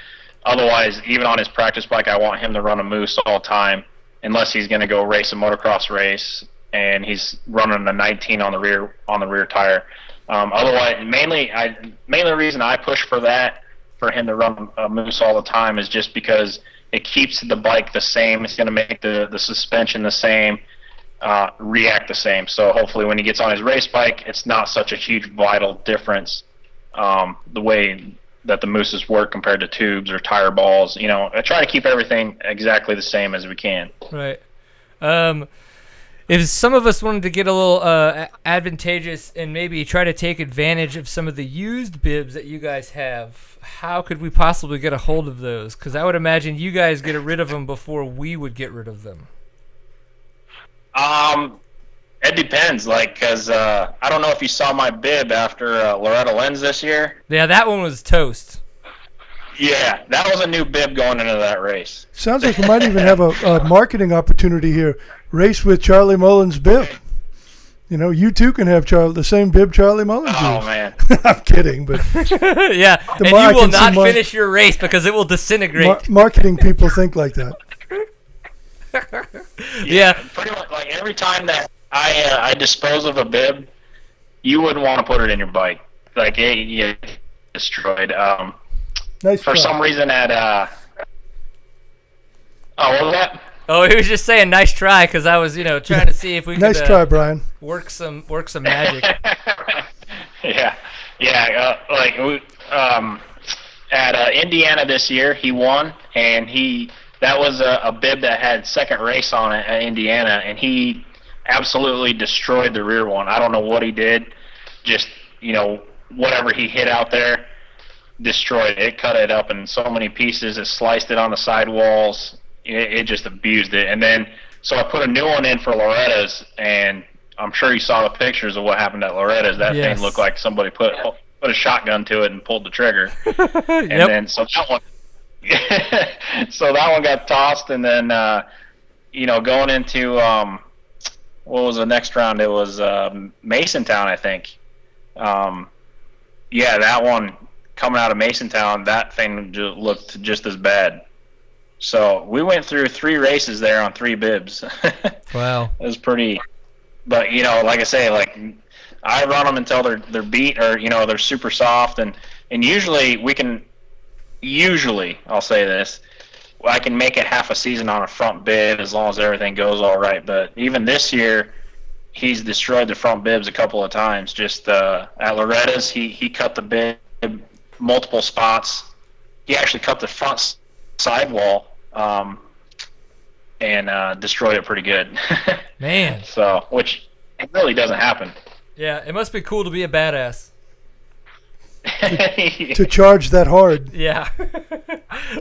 Otherwise, even on his practice bike, I want him to run a moose all the time, unless he's going to go race a motocross race and he's running a 19 on the rear tire. Otherwise, mainly the reason I push for that, for him to run a moose all the time, is just because it keeps the bike the same. It's going to make the suspension the same, react the same. So hopefully when he gets on his race bike, it's not such a huge vital difference, the way that the mooses work compared to tubes or tire balls. I try to keep everything exactly the same as we can. Right. If some of us wanted to get a little advantageous and maybe try to take advantage of some of the used bibs that you guys have, how could we possibly get a hold of those? Because I would imagine you guys get rid of them before we would get rid of them. It depends, because I don't know if you saw my bib after Loretta Lynn's this year. Yeah, that one was toast. Yeah, that was a new bib going into that race. Sounds like we might even have a marketing opportunity here. Race with Charlie Mullen's bib. You know, you too can have the same bib Charlie Mullins Oh used. man. I'm kidding, but Yeah, and you I will can see not finish your race because it will disintegrate. marketing people think like that. Yeah. Pretty much like every time that I dispose of a bib, you wouldn't want to put it in your bike. Like you destroyed. Nice For try. some reason at what was that? Oh, he was just saying nice try because I was, trying to see if we Nice could try, Brian. work some magic. Yeah. Like at Indiana this year, he won, and that was a bib that had second race on it at Indiana, and he absolutely destroyed the rear one. I don't know what he did, just whatever he hit out there, destroyed it. It cut it up in so many pieces. It sliced it on the sidewalls. It just abused it. And then, so I put a new one in for Loretta's, and I'm sure you saw the pictures of what happened at Loretta's. That Yes. thing looked like somebody put a shotgun to it and pulled the trigger. And Yep. then, so that one got tossed. And then, going into, what was the next round? It was Masontown, I think. That one coming out of Masontown, that thing looked just as bad. So we went through 3 races there on 3 bibs. Wow. It was pretty, but like I say, like I run them until they're beat or they're super soft, and usually I'll say this, I can make it half a season on a front bib as long as everything goes all right. But even this year, he's destroyed the front bibs a couple of times. Just at Loretta's, he cut the bib multiple spots. He actually cut the front sidewall and destroyed it pretty good. Man. So, which it really doesn't happen. Yeah, it must be cool to be a badass. To charge that hard. Yeah.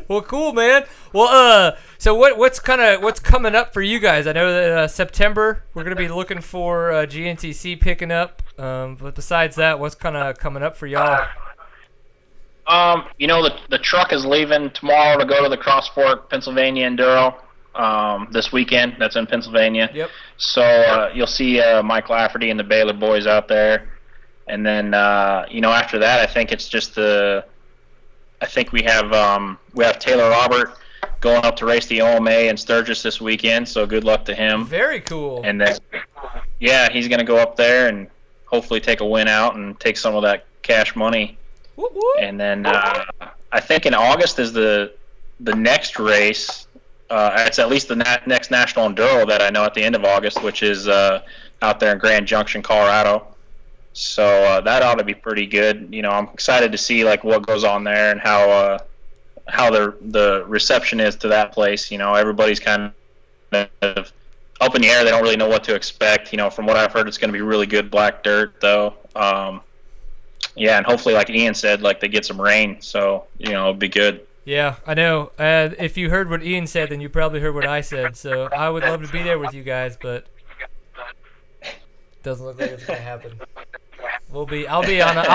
Well, cool, man. Well, so what's coming up for you guys? I know that September we're gonna be looking for GNCC picking up. But besides that, what's kind of coming up for y'all? The truck is leaving tomorrow to go to the Cross Fork, Pennsylvania Enduro this weekend. That's in Pennsylvania. Yep. So you'll see Mike Lafferty and the Baylor boys out there. And then, after that, I think it's just I think we have Taylor Robert going up to race the OMA in Sturgis this weekend, so good luck to him. Very cool. And then, he's going to go up there and hopefully take a win out and take some of that cash money. Whoop, whoop. And then I think in August is the next race. It's at least the next National Enduro that I know at the end of August, which is out there in Grand Junction, Colorado. So that ought to be pretty good. I'm excited to see like what goes on there and how the reception is to that place. Everybody's kind of up in the air. They don't really know what to expect. From what I've heard, it's going to be really good black dirt, though. And hopefully, like Ian said, like they get some rain, so it'll be good. Yeah, I know. If you heard what Ian said, then you probably heard what I said. So I would love to be there with you guys, but doesn't look like it's gonna happen. I'll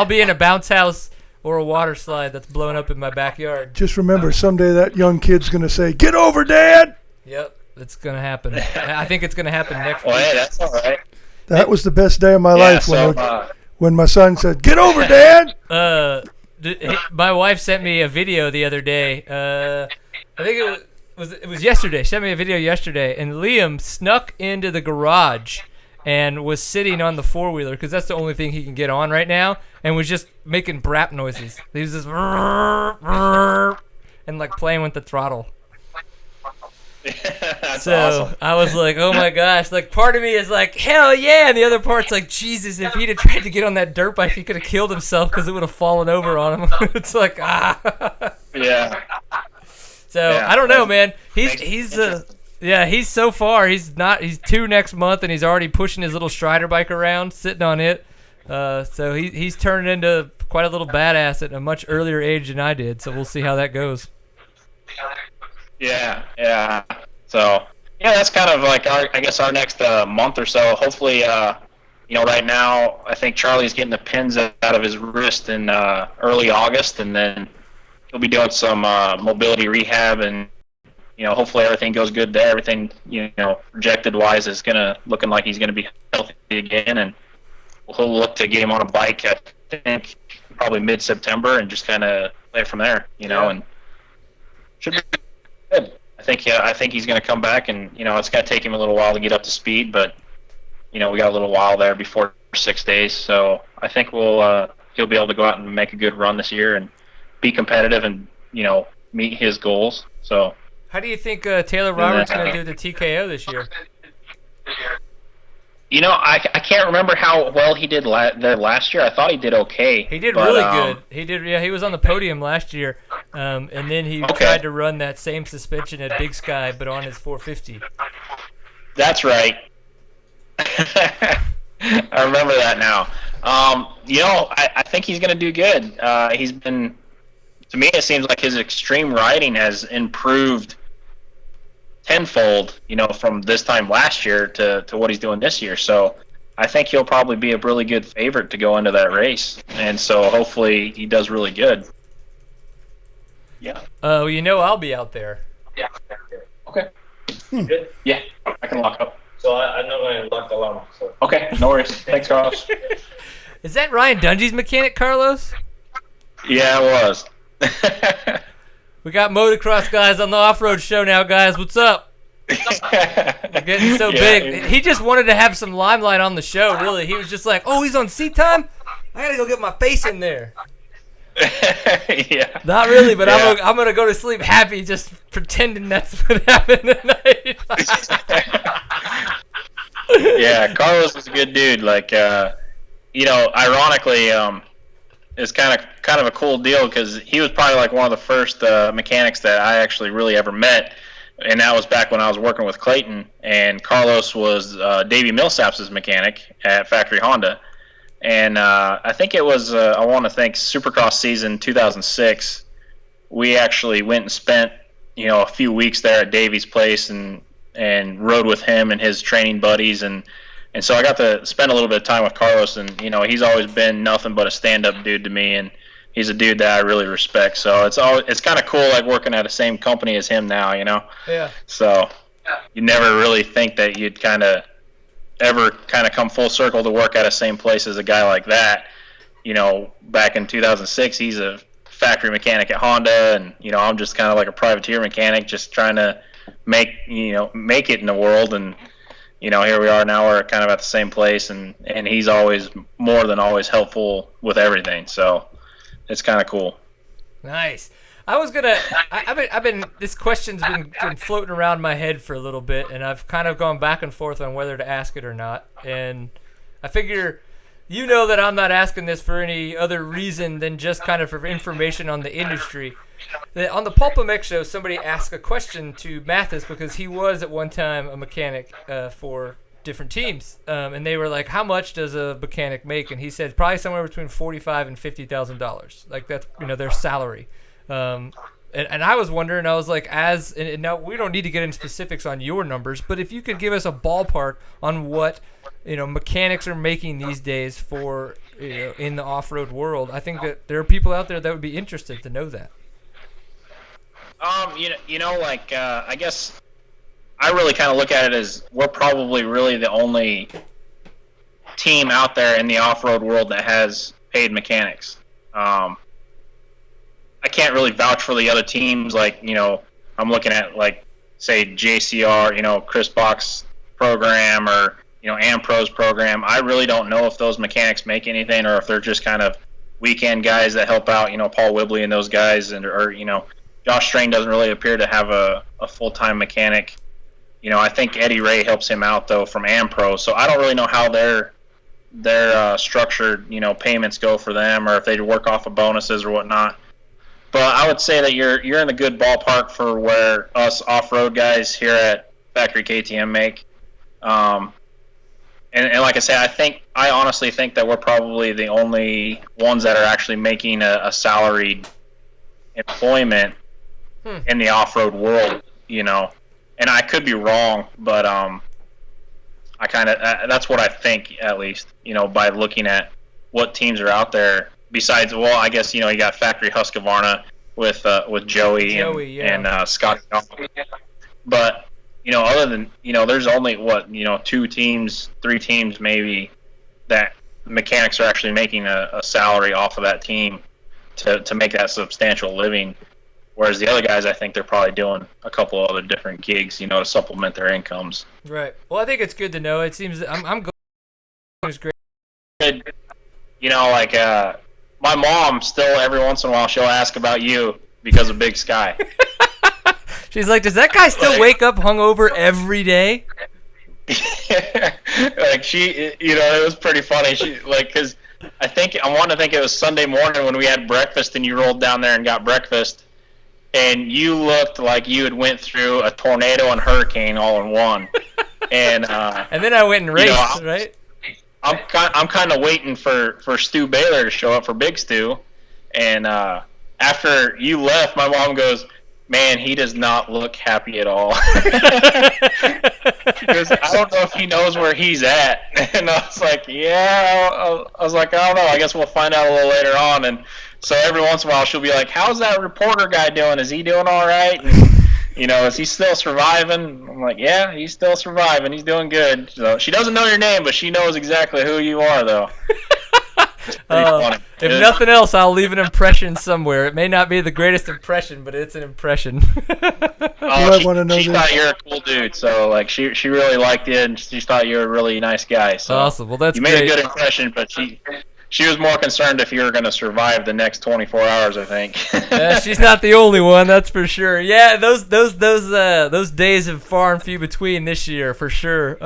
be in a bounce house or a water slide that's blowing up in my backyard. Just remember, someday that young kid's going to say, "Get over, Dad!" Yep, it's gonna happen. I think it's gonna happen next Well, week. hey, that's all right. That was the best day of my life So, when my son said, "Get over, Dad!" My wife sent me a video the other day. I think it was yesterday. She sent me a video yesterday, and Liam snuck into the garage and was sitting on the four-wheeler because that's the only thing he can get on right now, and was just making brap noises. He was just and like playing with the throttle. That's So awesome. I was like, oh my gosh, like part of me is like, hell yeah, and the other part's like, Jesus, if he'd have tried to get on that dirt bike, he could have killed himself because it would have fallen over on him. It's like, Yeah. So Yeah. I don't know, man. He's so far he's 2 next month and he's already pushing his little Strider bike around, sitting on it. So he's turned into quite a little badass at a much earlier age than I did. So we'll see how that goes. Yeah. So, that's kind of like our next month or so. Hopefully, right now I think Charlie's getting the pins out of his wrist in early August, and then he'll be doing some mobility rehab, and hopefully everything goes good there. Everything projected wise is looking like he's gonna be healthy again, and we'll look to get him on a bike, I think, probably mid-September, and just kind of play from there, and should be good. I think he's going to come back, and, it's going to take him a little while to get up to speed, but, we got a little while there before 6 days, so I think he'll be able to go out and make a good run this year and be competitive and, meet his goals, so. How do you think Taylor Roberts is going to do the TKO this year? I can't remember how well he did last year. I thought he did okay. He did really good. He was on the podium last year, and then he tried to run that same suspension at Big Sky, but on his 450. That's right. I remember that now. I think he's going to do good. To me, it seems like his extreme riding has improved tenfold, from this time last year to what he's doing this year. So I think he'll probably be a really good favorite to go into that race. And so hopefully he does really good. Yeah. I'll be out there. Yeah. Okay. Good. Yeah, I can lock up. So I'm not going to lock the alarm. So. Okay, no worries. Thanks, Carlos. Is that Ryan Dungy's mechanic, Carlos? Yeah, it was. We got motocross guys on the Offroad show now, guys. What's up? We're getting so big. He just wanted to have some limelight on the show, really. He was just like, oh, he's on seat time? I got to go get my face in there. Yeah. Not really, but I'm gonna go to sleep happy, just pretending that's what happened tonight. Yeah, Carlos is a good dude. Like, ironically, it's kind of a cool deal because he was probably like one of the first mechanics that I actually really ever met, and that was back when I was working with Clayton. And Carlos was Davey Millsap's mechanic at Factory Honda. And I think it was, I want to think, Supercross season 2006. We actually went and spent, a few weeks there at Davey's place and rode with him and his training buddies. And so I got to spend a little bit of time with Carlos. And, he's always been nothing but a stand-up dude to me. And he's a dude that I really respect. So it's kind of cool, like, working at the same company as him now, Yeah. So you never really think that you'd ever come full circle to work at the same place as a guy like that. Back in 2006, he's a factory mechanic at Honda, and I'm just kind of like a privateer mechanic, just trying to make it in the world. And here we are now. We're kind of at the same place, and he's always more than always helpful with everything. So it's kind of cool. Nice. I've been this question's been floating around my head for a little bit, and I've kind of gone back and forth on whether to ask it or not. And I figure, that I'm not asking this for any other reason than just kind of for information on the industry. On the Pulp MX show, somebody asked a question to Mathis because he was at one time a mechanic for different teams, and they were like, "How much does a mechanic make?" And he said probably somewhere between $45,000 and $50,000. Like that's their salary. And I was wondering, I was like, and now we don't need to get into specifics on your numbers, but if you could give us a ballpark on what mechanics are making these days for in the off-road world, I think that there are people out there that would be interested to know that. I guess I really kind of look at it as we're probably really the only team out there in the off-road world that has paid mechanics. I can't really vouch for the other teams. Like, I'm looking at, like, say, JCR, Chris Bach's program or, AmPro's program. I really don't know if those mechanics make anything or if they're just kind of weekend guys that help out, Paul Whibley and those guys. Or Josh Strain doesn't really appear to have a full-time mechanic. I think Eddie Ray helps him out, though, from AmPro. So I don't really know how their structured, payments go for them or if they work off of bonuses or whatnot. But I would say that you're in a good ballpark for where us off-road guys here at Factory KTM make. And like I said, I honestly think that we're probably the only ones that are actually making a salaried employment in the off-road world, And I could be wrong, but that's what I think, at least, by looking at what teams are out there. Besides, well, I guess, you got Factory Husqvarna with Joey and Scott. But, other than, there's only two teams, three teams maybe that mechanics are actually making a salary off of that team to make that substantial living. Whereas the other guys, I think they're probably doing a couple other different gigs, to supplement their incomes. Right. Well, I think it's good to know. It seems I'm glad it was great. My mom still every once in a while she'll ask about you because of Big Sky. She's like, does that guy still wake up hungover every day? It was pretty funny. Because I want to think it was Sunday morning when we had breakfast and you rolled down there and got breakfast, and you looked like you had went through a tornado and hurricane all in one. And then I went and raced, right? I'm kind of waiting for Stu Baylor to show up for Big Stu, and after you left, my mom goes, "Man, he does not look happy at all." Because I don't know if he knows where he's at. And I was like, yeah. I was like, I don't know. I guess we'll find out a little later on. And so every once in a while, she'll be like, "How's that reporter guy doing? Is he doing all right? And, is he still surviving?" I'm like, yeah, he's still surviving. He's doing good. So she doesn't know your name, but she knows exactly who you are, though. It's pretty funny. If nothing else, I'll leave an impression somewhere. It may not be the greatest impression, but it's an impression. She thought you're a cool dude, so she really liked you, and she thought you were a really nice guy. So awesome. Well, that's you made a good impression, but she was more concerned if you were going to survive the next 24 hours, I think. Yeah, she's not the only one, that's for sure. Yeah, those days have far and few between this year, for sure.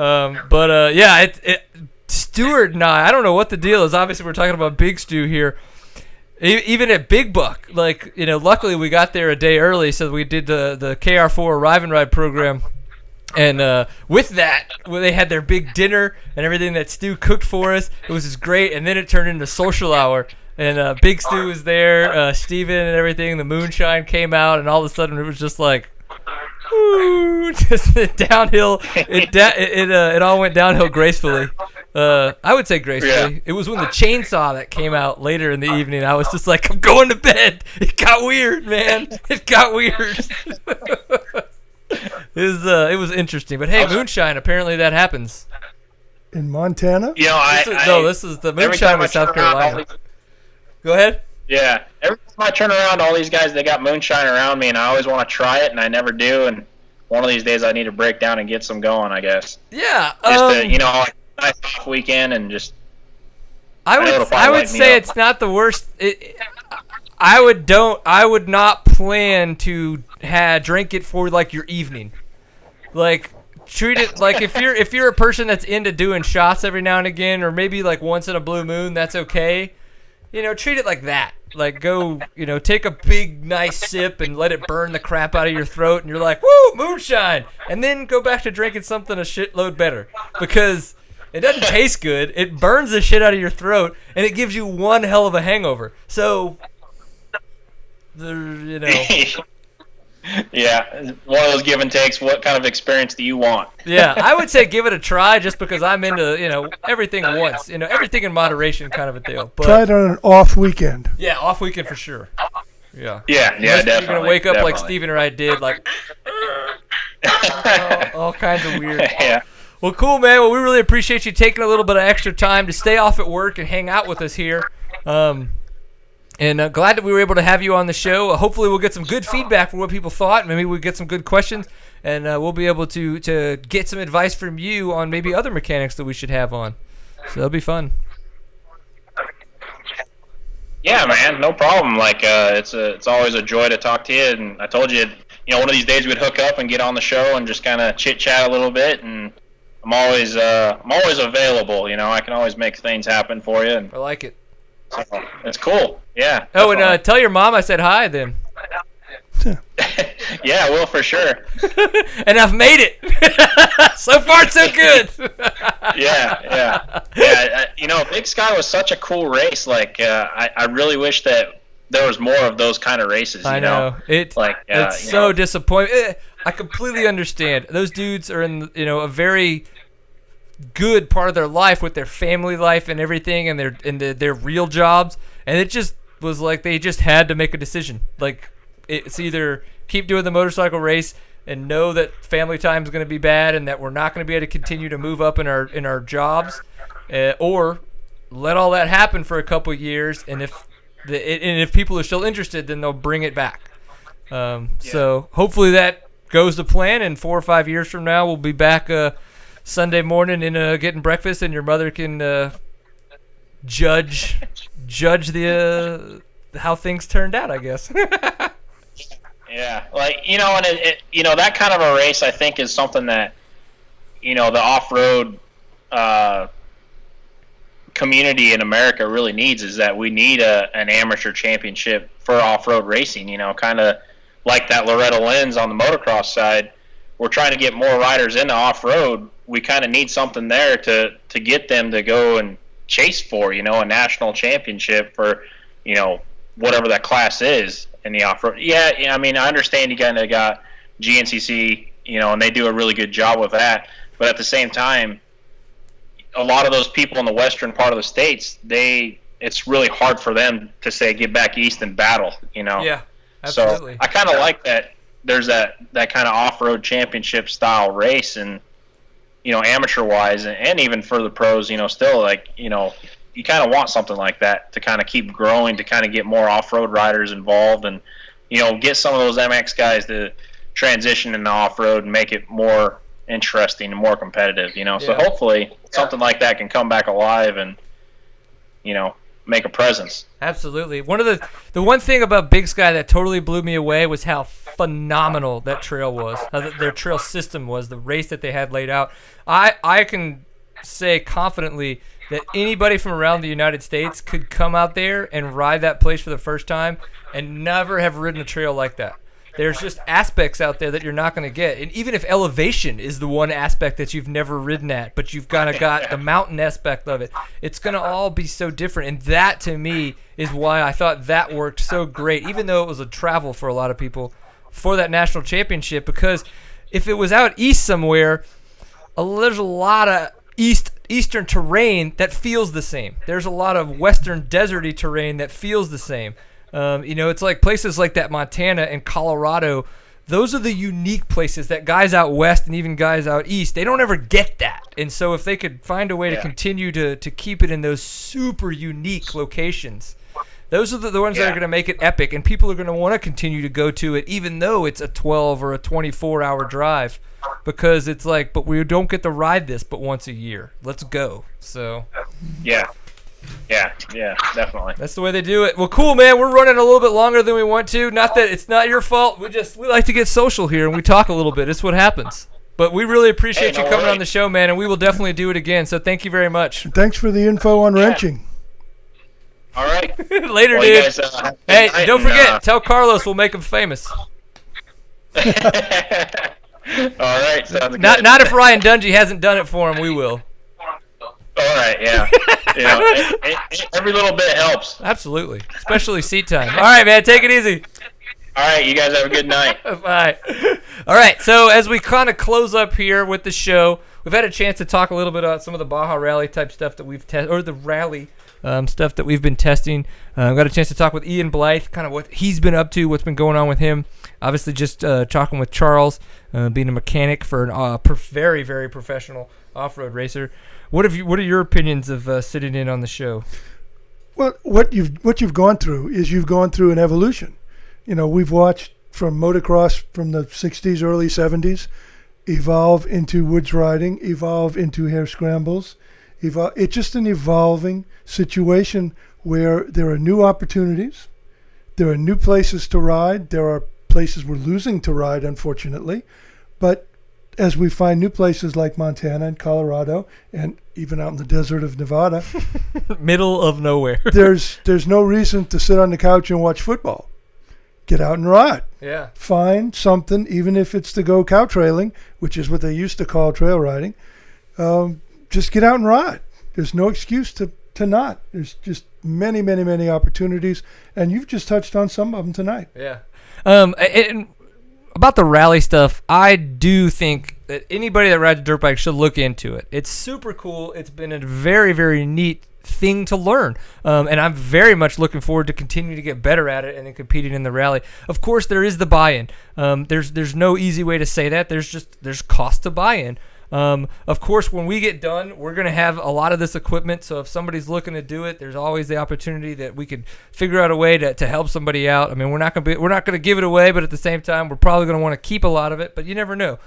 Stuart and I don't know what the deal is. Obviously, we're talking about Big Stu here. Even at Big Buck, luckily we got there a day early, so we did the KR4 Arrive and Ride program. And with that, they had their big dinner and everything that Stu cooked for us. It was just great. And then it turned into social hour. And Big Stu was there, Steven and everything. The moonshine came out, and all of a sudden it was just like, woo, just downhill. It all went downhill gracefully. I would say gracefully. Yeah. It was when the chainsaw that came out later in the evening. I was just like, I'm going to bed. It got weird, man. It got weird. It was interesting. But hey, moonshine, apparently that happens. In Montana? This is the moonshine in South Carolina. Go ahead. Yeah. Every time I turn around, all these guys, they got moonshine around me, and I always want to try it, and I never do. And one of these days I need to break down and get some going, I guess. Yeah. Just to, nice off weekend and just. I would say it's not the worst. I would not plan to drink it for your evening. Treat it like if you're a person that's into doing shots every now and again, or maybe once in a blue moon, that's okay. Treat it like that. Go, take a big nice sip and let it burn the crap out of your throat, and you're like, woo, moonshine, and then go back to drinking something a shitload better, because it doesn't taste good. It burns the shit out of your throat, and it gives you one hell of a hangover. So, Yeah, one of those give and takes. What kind of experience do you want? Yeah, I would say give it a try, just because I'm into, everything once. Everything in moderation kind of a deal. But, try it on an off weekend. Yeah, off weekend for sure. Yeah. Yeah, definitely. You're going to wake up like Steven or I did, all kinds of weird. Yeah. Well, cool, man. Well, we really appreciate you taking a little bit of extra time to stay off at work and hang out with us here. And glad that we were able to have you on the show. Hopefully we'll get some good feedback from what people thought. Maybe we'll get some good questions, and we'll be able to get some advice from you on maybe other mechanics that we should have on. So that'll be fun. Yeah, man, no problem. It's always a joy to talk to you. And I told you, one of these days we'd hook up and get on the show and just kind of chit chat a little bit. And I'm always available. I can always make things happen for you. And I like it. So, it's cool. Yeah. Oh, and tell your mom I said hi then. Yeah, I will for sure. And I've made it. So far, so good. Yeah. Big Sky was such a cool race. I really wish that there was more of those kind of races. I know. It's so disappointing. I completely understand. Those dudes are in a very good part of their life with their family life and everything, and their real jobs, and it just was they just had to make a decision. It's either keep doing the motorcycle race and know that family time is going to be bad and that we're not going to be able to continue to move up in our jobs, or let all that happen for a couple of years, and if people are still interested, then they'll bring it back. So hopefully that goes to plan, and 4 or 5 years from now we'll be back Sunday morning and getting breakfast, and your mother can judge the how things turned out, I guess. Yeah, like, and that kind of a race, I think, is something that, the off-road community in America really needs, is that we need an amateur championship for off-road racing, kind of like that Loretta Lynn's on the motocross side. We're trying to get more riders into off-road. We kind of need something there to get them to go and chase for, a national championship for, whatever that class is in the off-road. Yeah, I mean, I understand you kind of got GNCC, and they do a really good job with that. But at the same time, a lot of those people in the western part of the states, it's really hard for them to say, get back east and battle, Yeah, absolutely. So I kind of like that there's that kind of off-road championship style race, and, amateur-wise, and even for the pros, still, like, you kind of want something like that to kind of keep growing, to kind of get more off-road riders involved, and, get some of those MX guys to transition into off-road and make it more interesting and more competitive, So hopefully something like that can come back alive and, make a presence. Absolutely. The one thing about Big Sky that totally blew me away was how phenomenal that trail was, how their trail system was, the race that they had laid out. I can say confidently that anybody from around the United States could come out there and ride that place for the first time and never have ridden a trail like that. There's just aspects out there that you're not going to get. And even if elevation is the one aspect that you've never ridden at, but you've kind of got the mountain aspect of it, it's going to all be so different. And that, to me, is why I thought that worked so great, even though it was a travel for a lot of people, for that national championship. Because if it was out east somewhere, there's a lot of eastern terrain that feels the same. There's a lot of western deserty terrain that feels the same. It's like places like that Montana and Colorado. Those are the unique places that guys out west and even guys out east, they don't ever get that. And so if they could find a way to continue to keep it in those super unique locations, those are the ones that are going to make it epic, and people are going to want to continue to go to it, even though it's a 12 or a 24-hour drive, because it's like, but we don't get to ride this but once a year. Let's go. So Yeah, definitely. That's the way they do it. Well, cool, man. We're running a little bit longer than we want to. Not that it's not your fault. We like to get social here and we talk a little bit. It's what happens. But we really appreciate you coming on the show, man, and we will definitely do it again. So thank you very much. Thanks for the info on wrenching. All right. Later, dude. Guys, hey, don't forget, tell Carlos we'll make him famous. All right. Sounds good. Not if Ryan Dungey hasn't done it for him, we will. All right, yeah. Every little bit helps. Absolutely, especially seat time. All right, man, take it easy. All right, you guys have a good night. Bye. All right, so as we kind of close up here with the show, we've had a chance to talk a little bit about some of the Baja Rally type stuff that we've tested, or the rally stuff that we've been testing. Got a chance to talk with Ian Blythe, kind of what he's been up to, what's been going on with him. Obviously, just talking with Charles, being a mechanic for a very, very professional off-road racer. What are your opinions of sitting in on the show? Well, what you've gone through is you've gone through an evolution. We've watched from motocross from the 60s, early 70s, evolve into woods riding, evolve into hare scrambles. It's just an evolving situation where there are new opportunities, there are new places to ride, there are places we're losing to ride, unfortunately, but as we find new places like Montana and Colorado, and even out in the desert of Nevada, middle of nowhere, there's no reason to sit on the couch and watch football. Get out and ride. Yeah. Find something, even if it's to go cow trailing, which is what they used to call trail riding. Just get out and ride. There's no excuse to not. There's just many, many, many opportunities, and you've just touched on some of them tonight. Yeah. And about the rally stuff, I do think that anybody that rides a dirt bike should look into it. It's super cool. It's been a very, very neat thing to learn, and I'm very much looking forward to continuing to get better at it and then competing in the rally. Of course, there is the buy-in. There's no easy way to say that. There's cost to buy-in. Of course, when we get done, we're going to have a lot of this equipment. So if somebody's looking to do it, there's always the opportunity that we could figure out a way to help somebody out. I mean, we're not going to give it away, but at the same time, we're probably going to want to keep a lot of it. But you never know.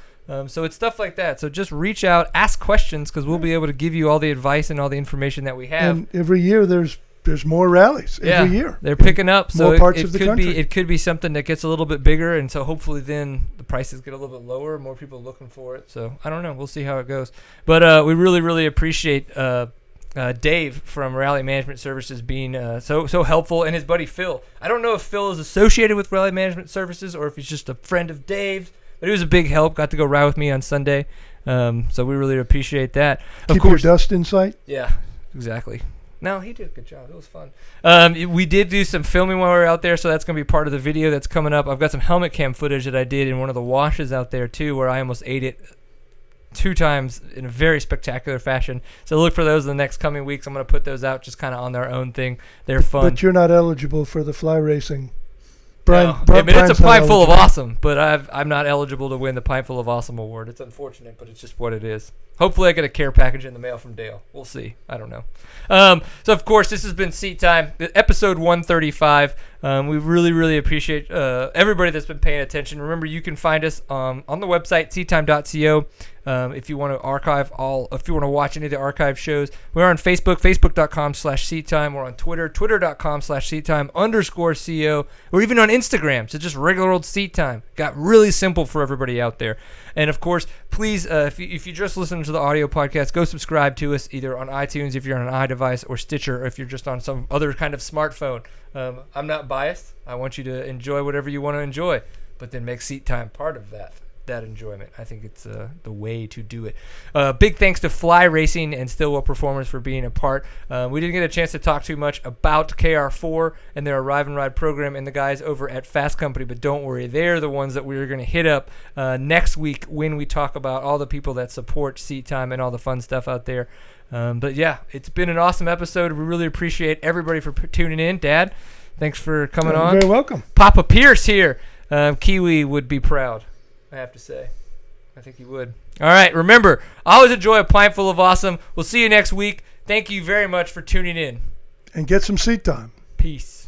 So it's stuff like that. So just reach out, ask questions, because we'll be able to give you all the advice and all the information that we have. And every year there's more rallies every year. They're picking up. So more parts of the country. It could be something that gets a little bit bigger, and so hopefully then the prices get a little bit lower, more people looking for it. So I don't know. We'll see how it goes. But we really, really appreciate Dave from Rally Management Services being so helpful, and his buddy Phil. I don't know if Phil is associated with Rally Management Services or if he's just a friend of Dave's, but he was a big help. Got to go ride with me on Sunday. So we really appreciate that. Of Keep course, your dust in sight. Yeah, exactly. No, he did a good job. It was fun. We did do some filming while we were out there, so that's going to be part of the video that's coming up. I've got some helmet cam footage that I did in one of the washes out there, too, where I almost ate it 2 times in a very spectacular fashion. So look for those in the next coming weeks. I'm going to put those out just kind of on their own thing. They're fun. But you're not eligible for the fly racing. It's a pint full of awesome, but I'm not eligible to win the pint full of awesome award. It's unfortunate, but it's just what it is. Hopefully I get a care package in the mail from Dale. We'll see. I don't know. So, of course, this has been Seat Time, episode 135. We really, really appreciate everybody that's been paying attention. Remember, you can find us on the website, seattime.co. If you want to if you want to watch any of the archive shows. We're on Facebook, facebook.com/seattime. We're on Twitter, twitter.com/seattime_co. We're even on Instagram, so just regular old Seat Time. Got really simple for everybody out there. And, of course, please, if you just listen to the audio podcast, go subscribe to us either on iTunes if you're on an iDevice or Stitcher or if you're just on some other kind of smartphone. I'm not biased. I want you to enjoy whatever you want to enjoy, but then make Seat Time part of that enjoyment. I think it's the way to do it. Big thanks to Fly Racing and Stillwell Performance for being a part. We didn't get a chance to talk too much about KR4 and their Arrive and Ride program and the guys over at Fast Company, but don't worry. They're the ones that we're going to hit up next week when we talk about all the people that support Seat Time and all the fun stuff out there. But yeah, it's been an awesome episode. We really appreciate everybody for tuning in. Dad, thanks for coming on. You're very welcome. Papa Pierce here. Kiwi would be proud, I have to say. I think he would. All right, remember, always enjoy a pint full of awesome. We'll see you next week. Thank you very much for tuning in. And get some seat time. Peace.